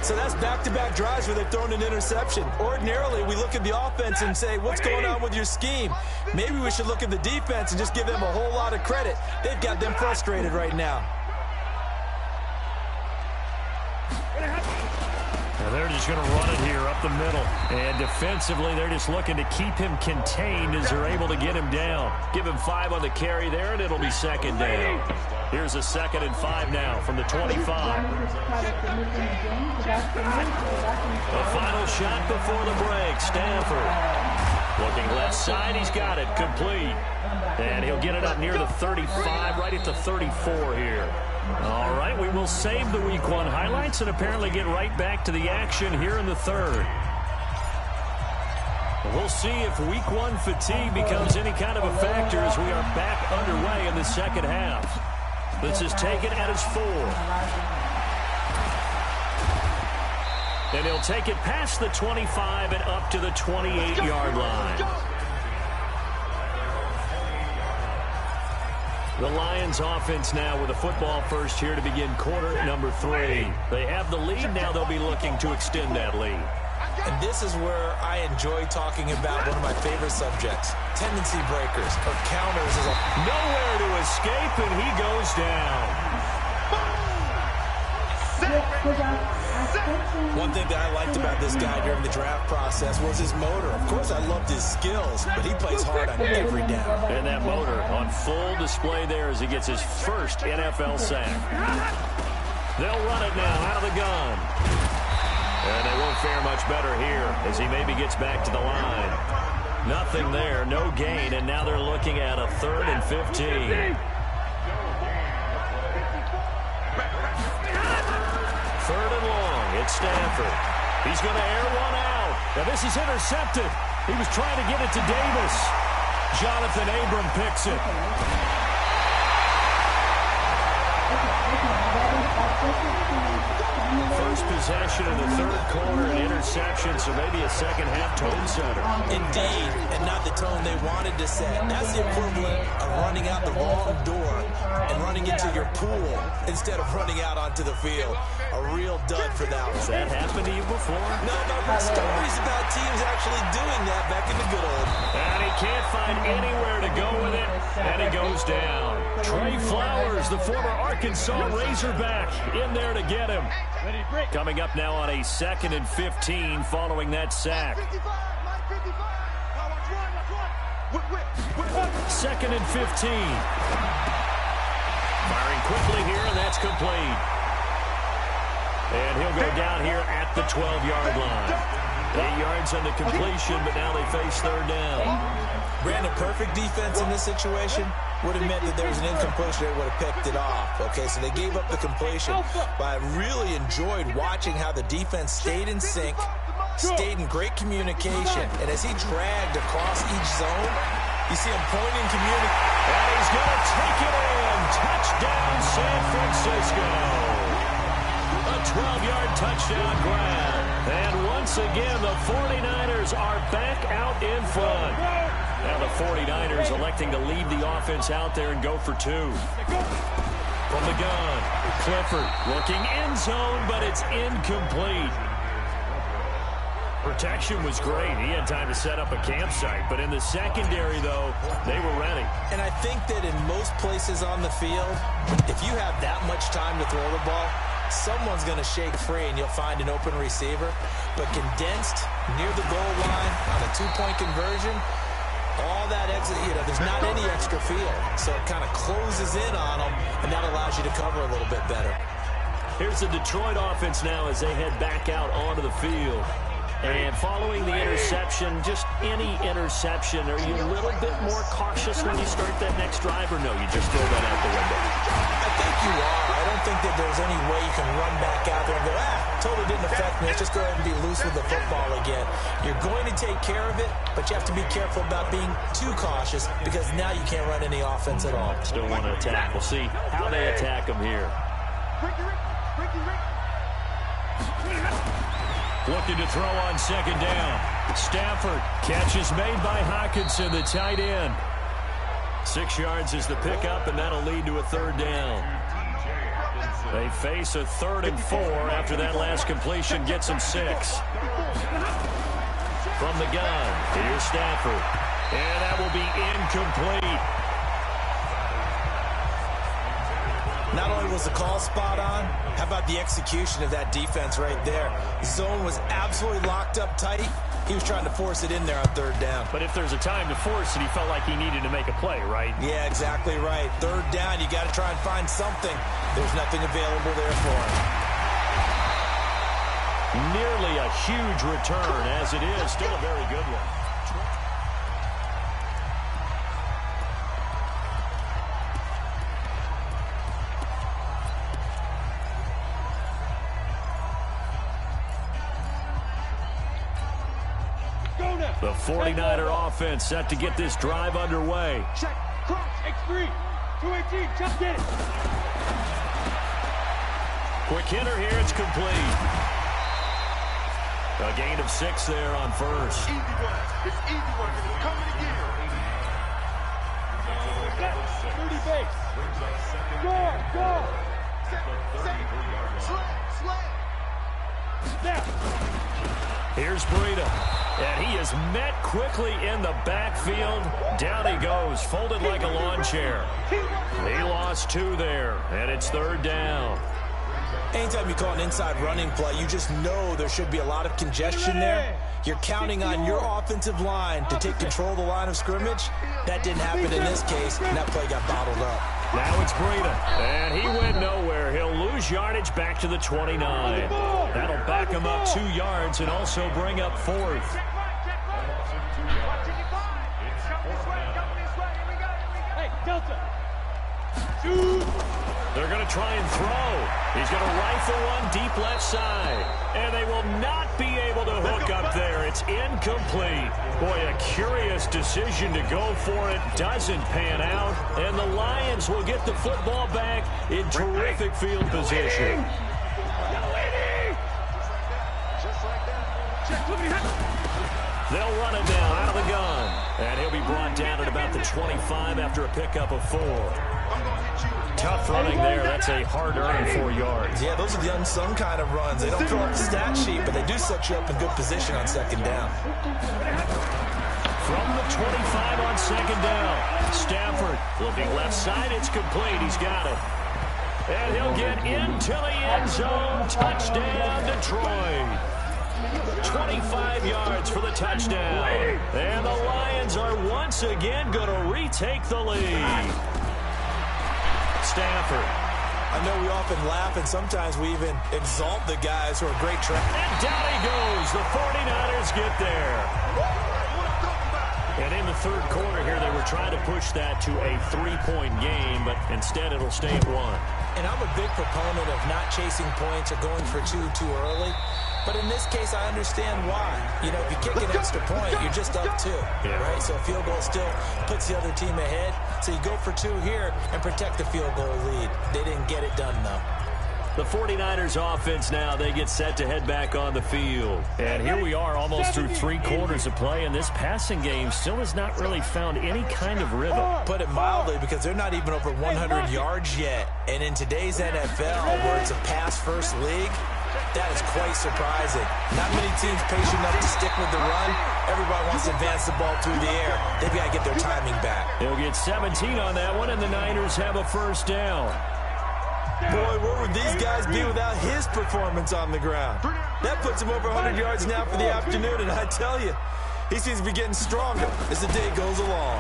So that's back-to-back drives where they've thrown an interception. Ordinarily, we look at the offense and say, what's going on with your scheme? Maybe we should look at the defense and just give them a whole lot of credit. They've got them frustrated right now. Now they're just going to run it here up the middle. And defensively, they're just looking to keep him contained as they're able to get him down. Give him 5 on the carry there, and it'll be second down. Here's a 2nd and 5 now from the 25. A final shot before the break. Stafford. Looking left side, he's got it, complete. And he'll get it up near the 35, right at the 34 here. All right, we will save the Week 1 highlights and apparently get right back to the action here in the third. We'll see if Week 1 fatigue becomes any kind of a factor as we are back underway in the second half. This is taken at his 4. And he'll take it past the 25 and up to the 28-yard line. The Lions offense now with a football first here to begin quarter number 3. They have the lead. Now they'll be looking to extend that lead. And this is where I enjoy talking about one of my favorite subjects, tendency breakers or counters. Nowhere to escape, and he goes down. One thing that I liked about this guy during the draft process was his motor. Of course, I loved his skills, but he plays hard on every down. And that motor on full display there as he gets his first NFL sack. They'll run it now out of the gun. And they won't fare much better here as he maybe gets back to the line. Nothing there, no gain, and now they're looking at a 3rd and 15. 3rd and long, it's Stanford. He's going to air one out. Now this is intercepted. He was trying to get it to Davis. Jonathan Abram picks it. First possession in the third quarter, an interception, so maybe a second-half tone setter. Indeed, and not the tone they wanted to set. That's the equivalent of running out the wrong door and running into your pool instead of running out onto the field. A real dud for that one. Has that happened to you before? No, but stories about teams actually doing that back in the good old. And he can't find anywhere to go with it, and he goes down. Trey Flowers, the former Arkansas Razorback, in there to get him. Coming up now on a 2nd and 15 following that sack. 2nd and 15. Firing quickly here, and that's complete. And he'll go down here at the 12-yard line. 8 yards on the completion, but now they face 3rd down. Brandon, perfect defense in this situation would have meant that there was an incompletion that would have picked it off. Okay, so they gave up the completion. But I really enjoyed watching how the defense stayed in sync, stayed in great communication. And as he dragged across each zone, you see him pointing, communicating. And he's going to take it in. Touchdown, San Francisco. A 12-yard touchdown grab. And once again, the 49ers are back out in front. Now the 49ers electing to leave the offense out there and go for 2. From the gun, Clifford looking end zone, but it's incomplete. Protection was great. He had time to set up a campsite, but in the secondary, though, they were ready. And I think that in most places on the field, if you have that much time to throw the ball, someone's going to shake free and you'll find an open receiver. But condensed near the goal line on a 2-point conversion, all that exit, there's not any extra field. So it kind of closes in on them, and that allows you to cover a little bit better. Here's the Detroit offense now as they head back out onto the field. And following the interception, just any interception, are you a little bit more cautious when you start that next drive, or no, you just throw that out the window? I think you are. I don't think that there's any way you can run back out there and go, totally didn't affect me. Let's just go ahead and be loose with the football again. You're going to take care of it, but you have to be careful about being too cautious because now you can't run any offense at all. Still want to attack. We'll see how they attack them here. Looking to throw on 2nd down. Stafford, catch is made by Hockenson, the tight end. 6 yards is the pickup, and that'll lead to a 3rd down. They face a 3rd and 4 after that last completion gets them 6. From the gun, here's Stafford. And that will be incomplete. Not only was the call spot on, how about the execution of that defense right there? The zone was absolutely locked up tight. He was trying to force it in there on 3rd down. But if there's a time to force it, he felt like he needed to make a play, right? Yeah, exactly right. 3rd down, you got to try and find something. There's nothing available there for him. Nearly a huge return, as it is. Still a very good one. The 49er offense set to get this drive underway. Check. Cross. X3. 218. Just get it. Quick hitter here. It's complete. A gain of 6 there on first. Easy work. It's easy work. It's coming again. 30 base. Go. Snap. Here's Breida. And he is met quickly in the backfield. Down he goes, folded like a lawn chair. He lost 2 there, and it's 3rd down. Anytime you call an inside running play, you just know there should be a lot of congestion there. You're counting on your offensive line to take control of the line of scrimmage. That didn't happen in this case, and that play got bottled up. Now it's Breida, and he went nowhere. He'll lose yardage back to the 29. That'll back him up 2 yards and also bring up 4th. Hey, Delta. They're going to try and throw. He's going to rifle one deep left side. And they will not be able to hook up there. It's incomplete. Boy, a curious decision to go for it. Doesn't pan out. And the Lions will get the football back in terrific field position. They'll run it down out of the gun. And he'll be brought down at about the 25 after a pickup of 4. Tough running there. That's a hard-earned 4 yards. Yeah, those are the unsung kind of runs. They don't fill up the stat sheet, but they do set you up in good position on 2nd down. From the 25 on 2nd down, Stafford looking left side. It's complete. He's got it. And he'll get into the end zone. Touchdown, Detroit. 25 yards for the touchdown. And the Lions are once again going to retake the lead. Stafford. I know we often laugh, and sometimes we even exalt the guys who are great track. And down he goes. The 49ers get there. And in the 3rd quarter here, they were trying to push that to a 3-point game, but instead it'll stay at 1. And I'm a big proponent of not chasing points or going for 2 too early. But in this case, I understand why. You know, if you kick an extra point, you're just up 2, right? So a field goal still puts the other team ahead. So you go for 2 here and protect the field goal lead. They didn't get it done, though. The 49ers offense now, they get set to head back on the field. And here we are almost through 3 quarters of play, and this passing game still has not really found any kind of rhythm. Put it mildly, because they're not even over 100 yards yet. And in today's NFL, where it's a pass-first league, that is quite surprising. Not many teams patient enough to stick with the run. Everybody wants to advance the ball through the air. They've got to get their timing back. They'll get 17 on that one, and the Niners have a 1st down. Boy, where would these guys be without his performance on the ground? That puts him over 100 yards now for the afternoon, and I tell you, he seems to be getting stronger as the day goes along.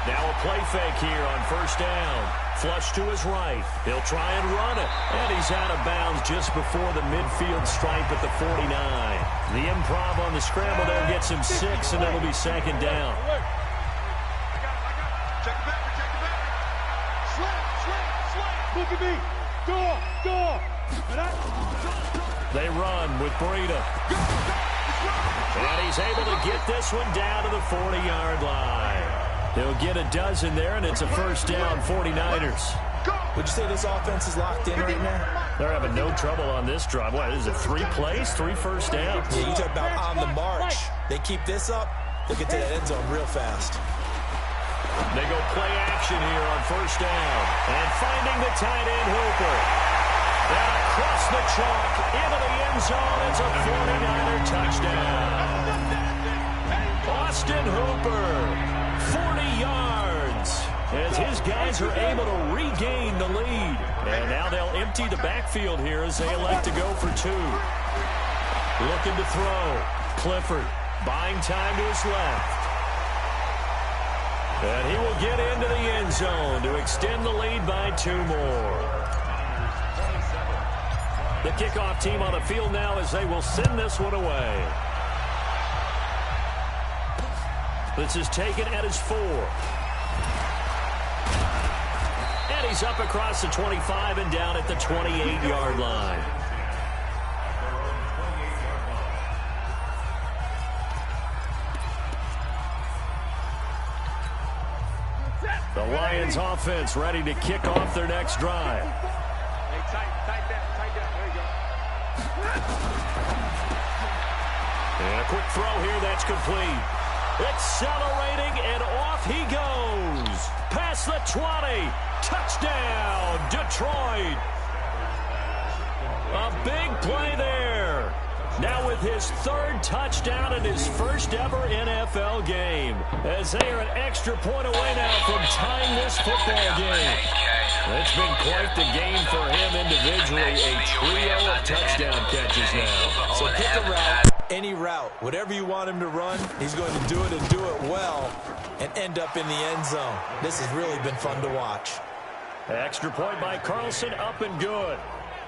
Now a play fake here on 1st down. Flush to his right. He'll try and run it. And he's out of bounds just before the midfield stripe at the 49. The improv on the scramble there gets him 6, and it'll be 2nd down. Check the back. Look at me. Go. They run with Breida. And he's able to get this one down to the 40-yard line. They'll get a dozen there, and it's a 1st down, 49ers. Would you say this offense is locked in right now? They're having no trouble on this drive. What, is it 3 plays, 3 1st downs? Yeah, you talk about on the march. They keep this up, they'll get to that end zone real fast. They go play action here on 1st down. And finding the tight end, Hooper. And across the chalk into the end zone. It's a 49er touchdown. Austin Hooper, 40 yards. As his guys are able to regain the lead. And now they'll empty the backfield here as they elect to go for 2. Looking to throw. Clifford buying time to his left. And he will get into the end zone to extend the lead by 2 more. The kickoff team on the field now as they will send this one away. This is taken at his 4. And he's up across the 25 and down at the 28-yard line. Lions offense ready to kick off their next drive. Hey, tight that. There you go. And a quick throw here that's complete. Accelerating, and off he goes. Past the 20. Touchdown, Detroit. A big play there. Now with his third touchdown in his first ever NFL game, as they are an extra point away now from tying this football game. It's been quite the game for him individually, a trio of touchdown catches now. So pick a route, any route, whatever you want him to run, he's going to do it and do it well and end up in the end zone. This has really been fun to watch. Extra point by Carlson, up and good.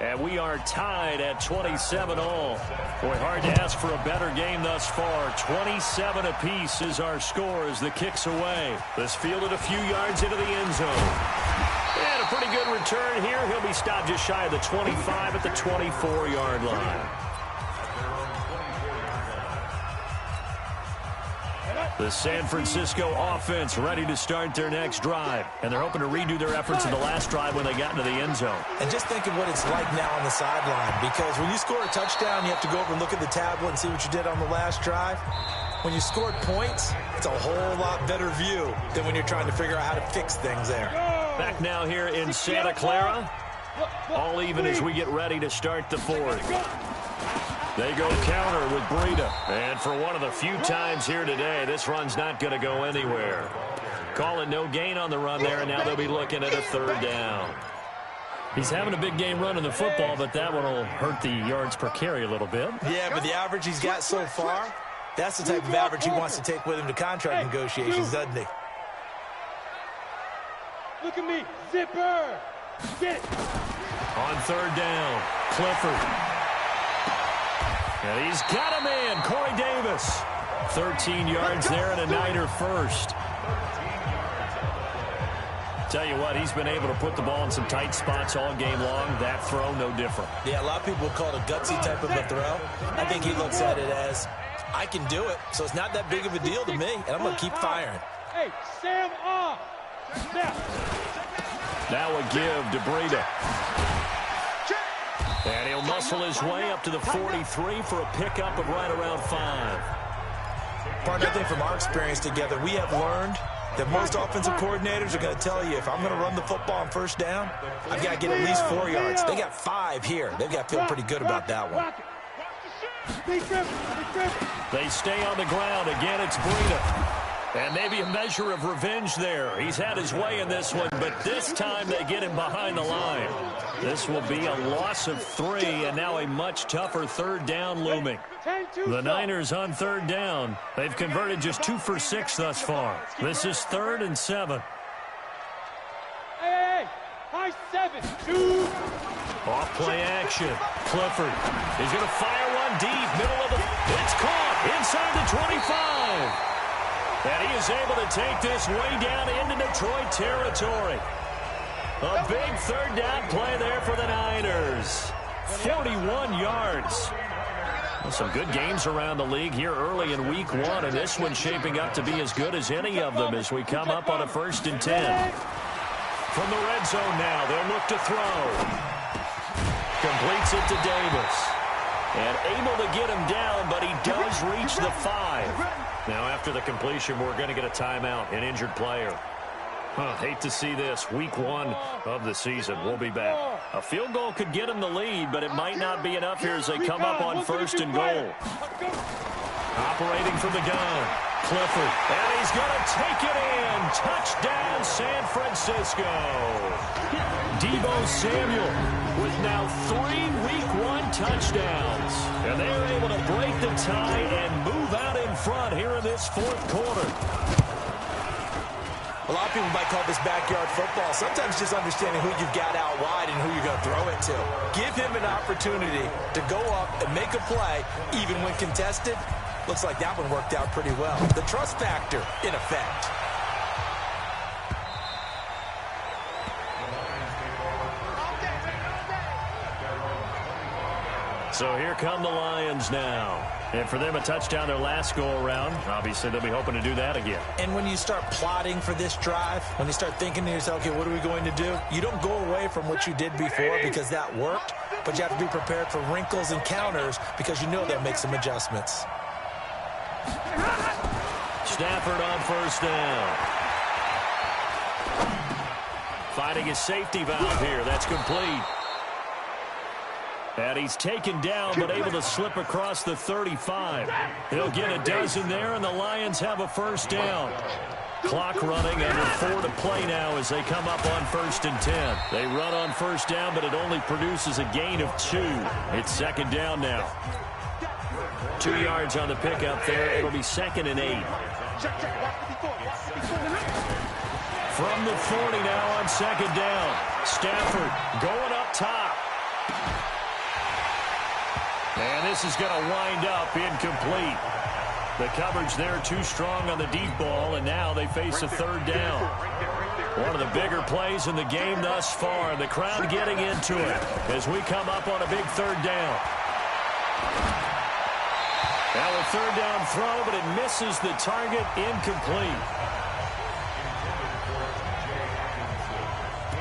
And we are tied at 27 all. Boy, hard to ask for a better game thus far. 27 apiece is our score as the kick's away. This fielded a few yards into the end zone. And a pretty good return here. He'll be stopped just shy of the 25 at the 24-yard line. The San Francisco offense ready to start their next drive. And they're hoping to redo their efforts in the last drive when they got into the end zone. And just think of what it's like now on the sideline. Because when you score a touchdown, you have to go over and look at the tablet and see what you did on the last drive. When you scored points, it's a whole lot better view than when you're trying to figure out how to fix things there. Back now here in Santa Clara. All even as we get ready to start the fourth. They go counter with Breida. And for one of the few times here today, this run's not going to go anywhere. Call it no gain on the run there, and now they'll be looking at a third down. He's having a big game running the football, but that one will hurt the yards per carry a little bit. Yeah, but the average he's got so far, that's the type of average he wants to take with him to contract negotiations, doesn't he? Look at me, zipper. Get it. On third down, Clifford. And he's got a man, Corey Davis. 13 yards there and a Niner first. Tell you what, he's been able to put the ball in some tight spots all game long. That throw, no different. Yeah, a lot of people would call it a gutsy type of a throw. I think he looks at it as, I can do it, so it's not that big of a deal to me, and I'm going to keep firing. Hey, Sam off. Now a give to Breida. And he'll muscle his way up to the 43 for a pickup of right around 5. Partner, I think from our experience together, we have learned that most offensive coordinators are going to tell you, if I'm going to run the football on first down, I've got to get at least 4 yards. They got 5 here. They've got to feel pretty good about that one. They stay on the ground. Again, it's Breida. And maybe a measure of revenge there. He's had his way in this one, but this time they get him behind the line. This will be a loss of 3, and now a much tougher third down looming. The Niners on third down. They've converted just 2 for 6 thus far. This is 3rd and 7. Hey, high 7, 2. Off play action. Clifford is going to fire one deep, middle of the... It's caught inside the 25. And he is able to take this way down into Detroit territory. A big third down play there for the Niners. 41 yards. Well, some good games around the league here early in week 1, and this one's shaping up to be as good as any of them as we come up on a 1st and 10. From the red zone now, they'll look to throw. Completes it to Davis. And able to get him down, but he does reach the 5. Now, after the completion, we're going to get a timeout, an injured player. Hate to see this. Week 1 of the season. We'll be back. A field goal could get him the lead, but it might not be enough here as they come up on 1st and goal. Operating from the gun, Clifford. And he's going to take it in. Touchdown, San Francisco. Deebo Samuel with now 3 Week 1 touchdowns. And they are able to break the tie and move out in front here in this 4th quarter. A lot of people might call this backyard football. Sometimes just understanding who you've got out wide and who you're going to throw it to. Give him an opportunity to go up and make a play, even when contested. Looks like that one worked out pretty well. The trust factor in effect. So here come the Lions now. And for them, a touchdown their last go-around. Obviously, they'll be hoping to do that again. And when you start plotting for this drive, when you start thinking to yourself, okay, what are we going to do? You don't go away from what you did before because that worked, but you have to be prepared for wrinkles and counters because you know they'll make some adjustments. Stafford on first down. Finding his safety valve here. That's complete. And he's taken down, but able to slip across the 35. He'll get a dozen there, and the Lions have a first down. Clock running, under 4 to play now as they come up on 1st and 10. They run on first down, but it only produces a gain of 2. It's 2nd down now. 2 yards on the pickup there. It'll be 2nd and 8. From the 40 now on 2nd down. Stafford going up top. And this is going to wind up incomplete. The coverage there too strong on the deep ball, and now they face a 3rd down. One of the bigger plays in the game thus far. The crowd getting into it as we come up on a big 3rd down. Now a 3rd down throw, but it misses the target, incomplete.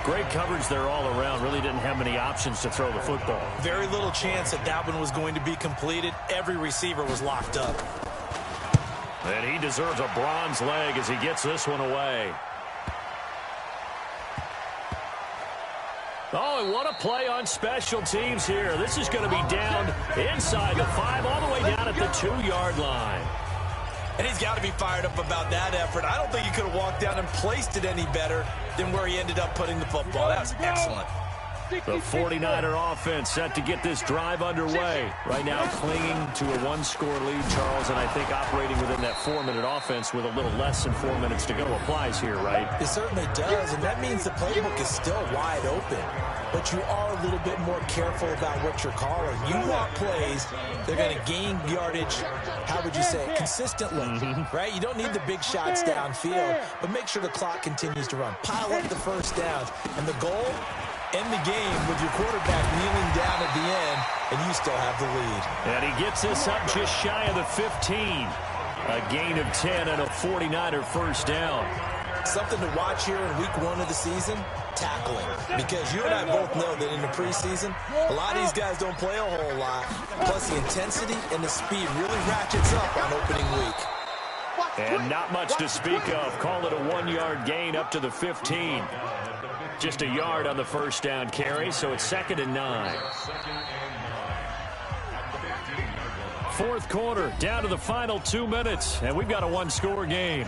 Great coverage there all around. Really didn't have many options to throw the football. Very little chance that one was going to be completed. Every receiver was locked up. And he deserves a bronze leg as he gets this one away. Oh, and what a play on special teams here. This is going to be down inside the 5, all the way down at the 2-yard line. And he's got to be fired up about that effort. I don't think he could have walked down and placed it any better than where he ended up putting the football. That was excellent. The 49er offense set to get this drive underway. Right now clinging to a 1-score lead, Charles, and I think operating within that 4-minute offense with a little less than 4 minutes to go applies here, right? It certainly does, and that means the playbook is still wide open. But you are a little bit more careful about what you're calling. You want plays, they're going to gain yardage, how would you say it, consistently, right? You don't need the big shots downfield, but make sure the clock continues to run. Pile up the first downs, and the goal, end the game with your quarterback kneeling down at the end, and you still have the lead. And he gets this up just shy of the 15. A gain of 10 and a 49er first down. Something to watch here in week 1 of the season, tackling. Because you and I both know that in the preseason, a lot of these guys don't play a whole lot. Plus the intensity and the speed really ratchets up on opening week. And not much to speak of. Call it a 1-yard gain up to the 15. Just a yard on the first down carry, so it's 2nd and 9. 4th quarter, down to the final 2 minutes, and we've got a 1-score game.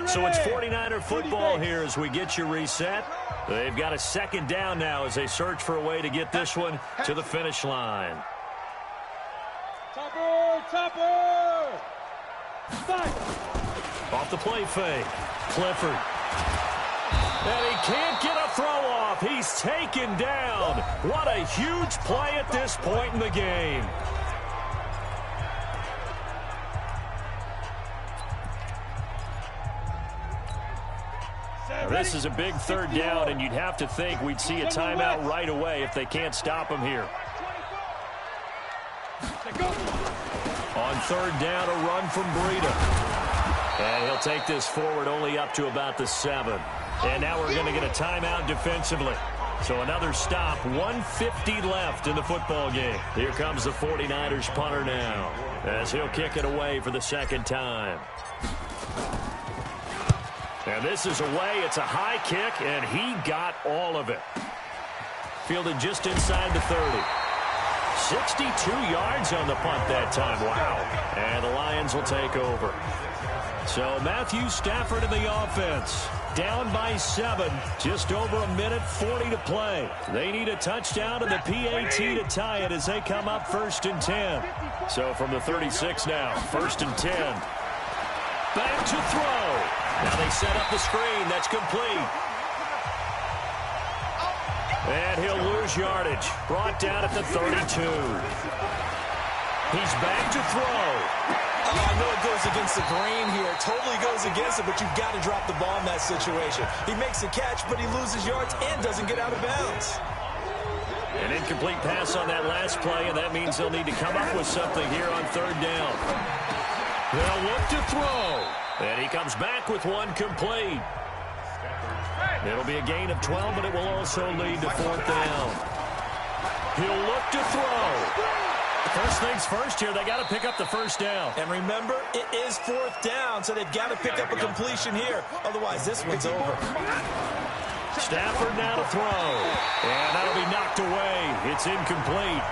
So it's 49er football here as we get you reset. They've got a 2nd down now as they search for a way to get this one to the finish line. Topper! Off the play fake. Clifford. And he can't get a throw off. He's taken down. What a huge play at this point in the game. Now, this is a big 3rd down, and you'd have to think we'd see a timeout right away if they can't stop him here. On 3rd down, a run from Breida. And he'll take this forward only up to about the 7. And now we're going to get a timeout defensively. So another stop, 1:50 left in the football game. Here comes the 49ers punter now as he'll kick it away for the 2nd time. And this is away. It's a high kick, and he got all of it. Fielded just inside the 30. 62 yards on the punt that time. Wow. And the Lions will take over. So Matthew Stafford in the offense. Down by 7. Just over a minute 40 to play. They need a touchdown and the PAT to tie it as they come up 1st and 10. So from the 36 now, 1st and 10. Back to throw. Now they set up the screen. That's complete. And he'll lose yardage. Brought down at the 32. He's back to throw. I know it goes against the grain here. Totally goes against it, but you've got to drop the ball in that situation. He makes a catch, but he loses yards and doesn't get out of bounds. An incomplete pass on that last play, and that means they'll need to come up with something here on third down. They'll look to throw, and he comes back with one complete. It'll be a gain of 12, but it will also lead to fourth down. He'll look to throw. First things first here, they got to pick up the first down. And remember, it is fourth down, so they've got to pick up a completion here. Otherwise, this one's over. Stafford now to throw. And that'll be knocked away. It's incomplete.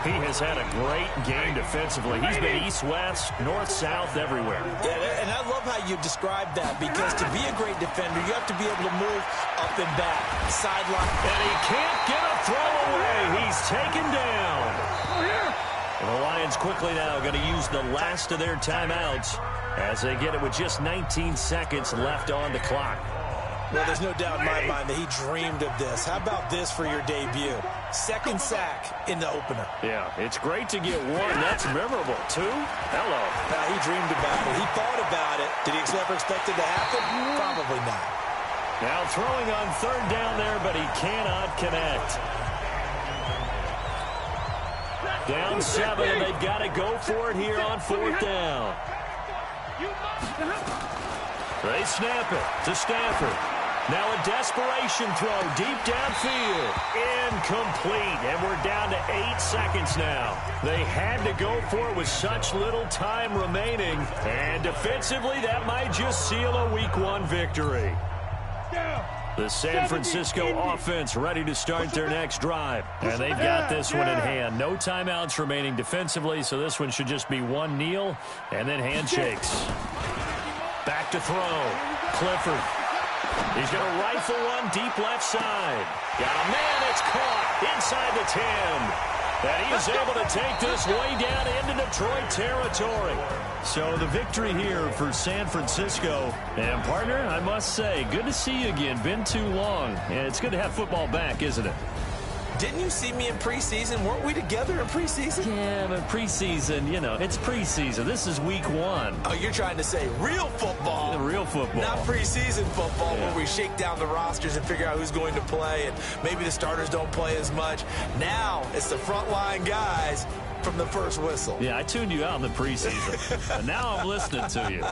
He has had a great game defensively. He's been east-west, north-south, everywhere. Yeah, and I love how you described that, because to be a great defender, you have to be able to move up and back, sideline. And he can't get a throw away. He's taken down. And the Lions quickly now going to use the last of their timeouts as they get it with just 19 seconds left on the clock. Well, there's no doubt in my mind that he dreamed of this. How about this for your debut? Second sack in the opener. Yeah, it's great to get one. That's memorable. Two? Hello. He dreamed about it. He thought about it. Did he ever expect it to happen? Probably not. Now throwing on third down there, but he cannot connect. Down 7, and they've got to go for it here on fourth down. They snap it to Stafford. Now a desperation throw deep downfield. Incomplete. And we're down to 8 seconds now. They had to go for it with such little time remaining. And defensively, that might just seal a Week 1 victory. The San Francisco offense ready to start their next drive. And they've got this one in hand. No timeouts remaining defensively, so this one should just be one kneel and then handshakes. Back to throw. Clifford. He's going to rifle one deep left side. Got a man that's caught inside the 10. And he is able to take this way down into Detroit territory. So the victory here for San Francisco. And, partner, I must say, good to see you again. Been too long. And it's good to have football back, isn't it? Didn't you see me in preseason? Weren't we together in preseason? Yeah, but preseason, you know, it's preseason. This is Week 1. Oh, you're trying to say real football. Real football. Not preseason football, where we shake down the rosters and figure out who's going to play, and maybe the starters don't play as much. Now it's the frontline guys from the first whistle. Yeah, I tuned you out in the preseason. And now I'm listening to you.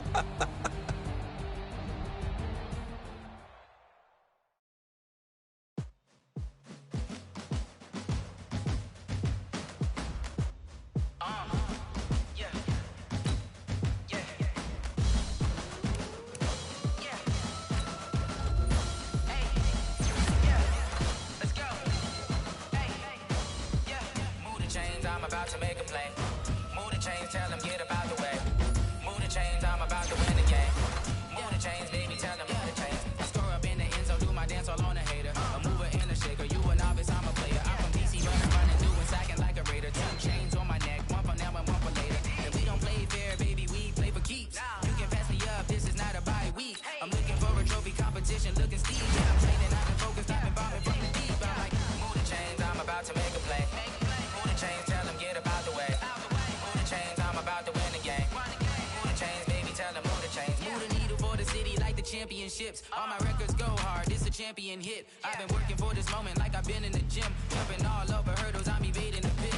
All my records go hard, it's a champion hit. I've been working for this moment like I've been in the gym. Jumping all over hurdles, I'm evading the pit.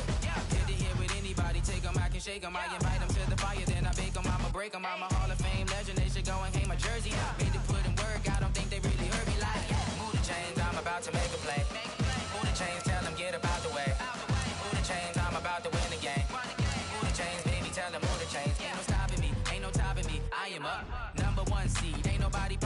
Good to hear with anybody, take them, I can shake them. I invite them to the fire, then I bake them, I'ma break them. I'm a Hall of Fame legend, they should go and hang my jersey. Made to put in work, I don't think they really heard me like. Move the chains, I'm about to make a play. Move the chains, tell them get about the way. Move the chains, I'm about to win the game. Move the chains, baby, tell them move the chains. Ain't no stopping me, ain't no topping me. I am up, number 1 seed, ain't nobody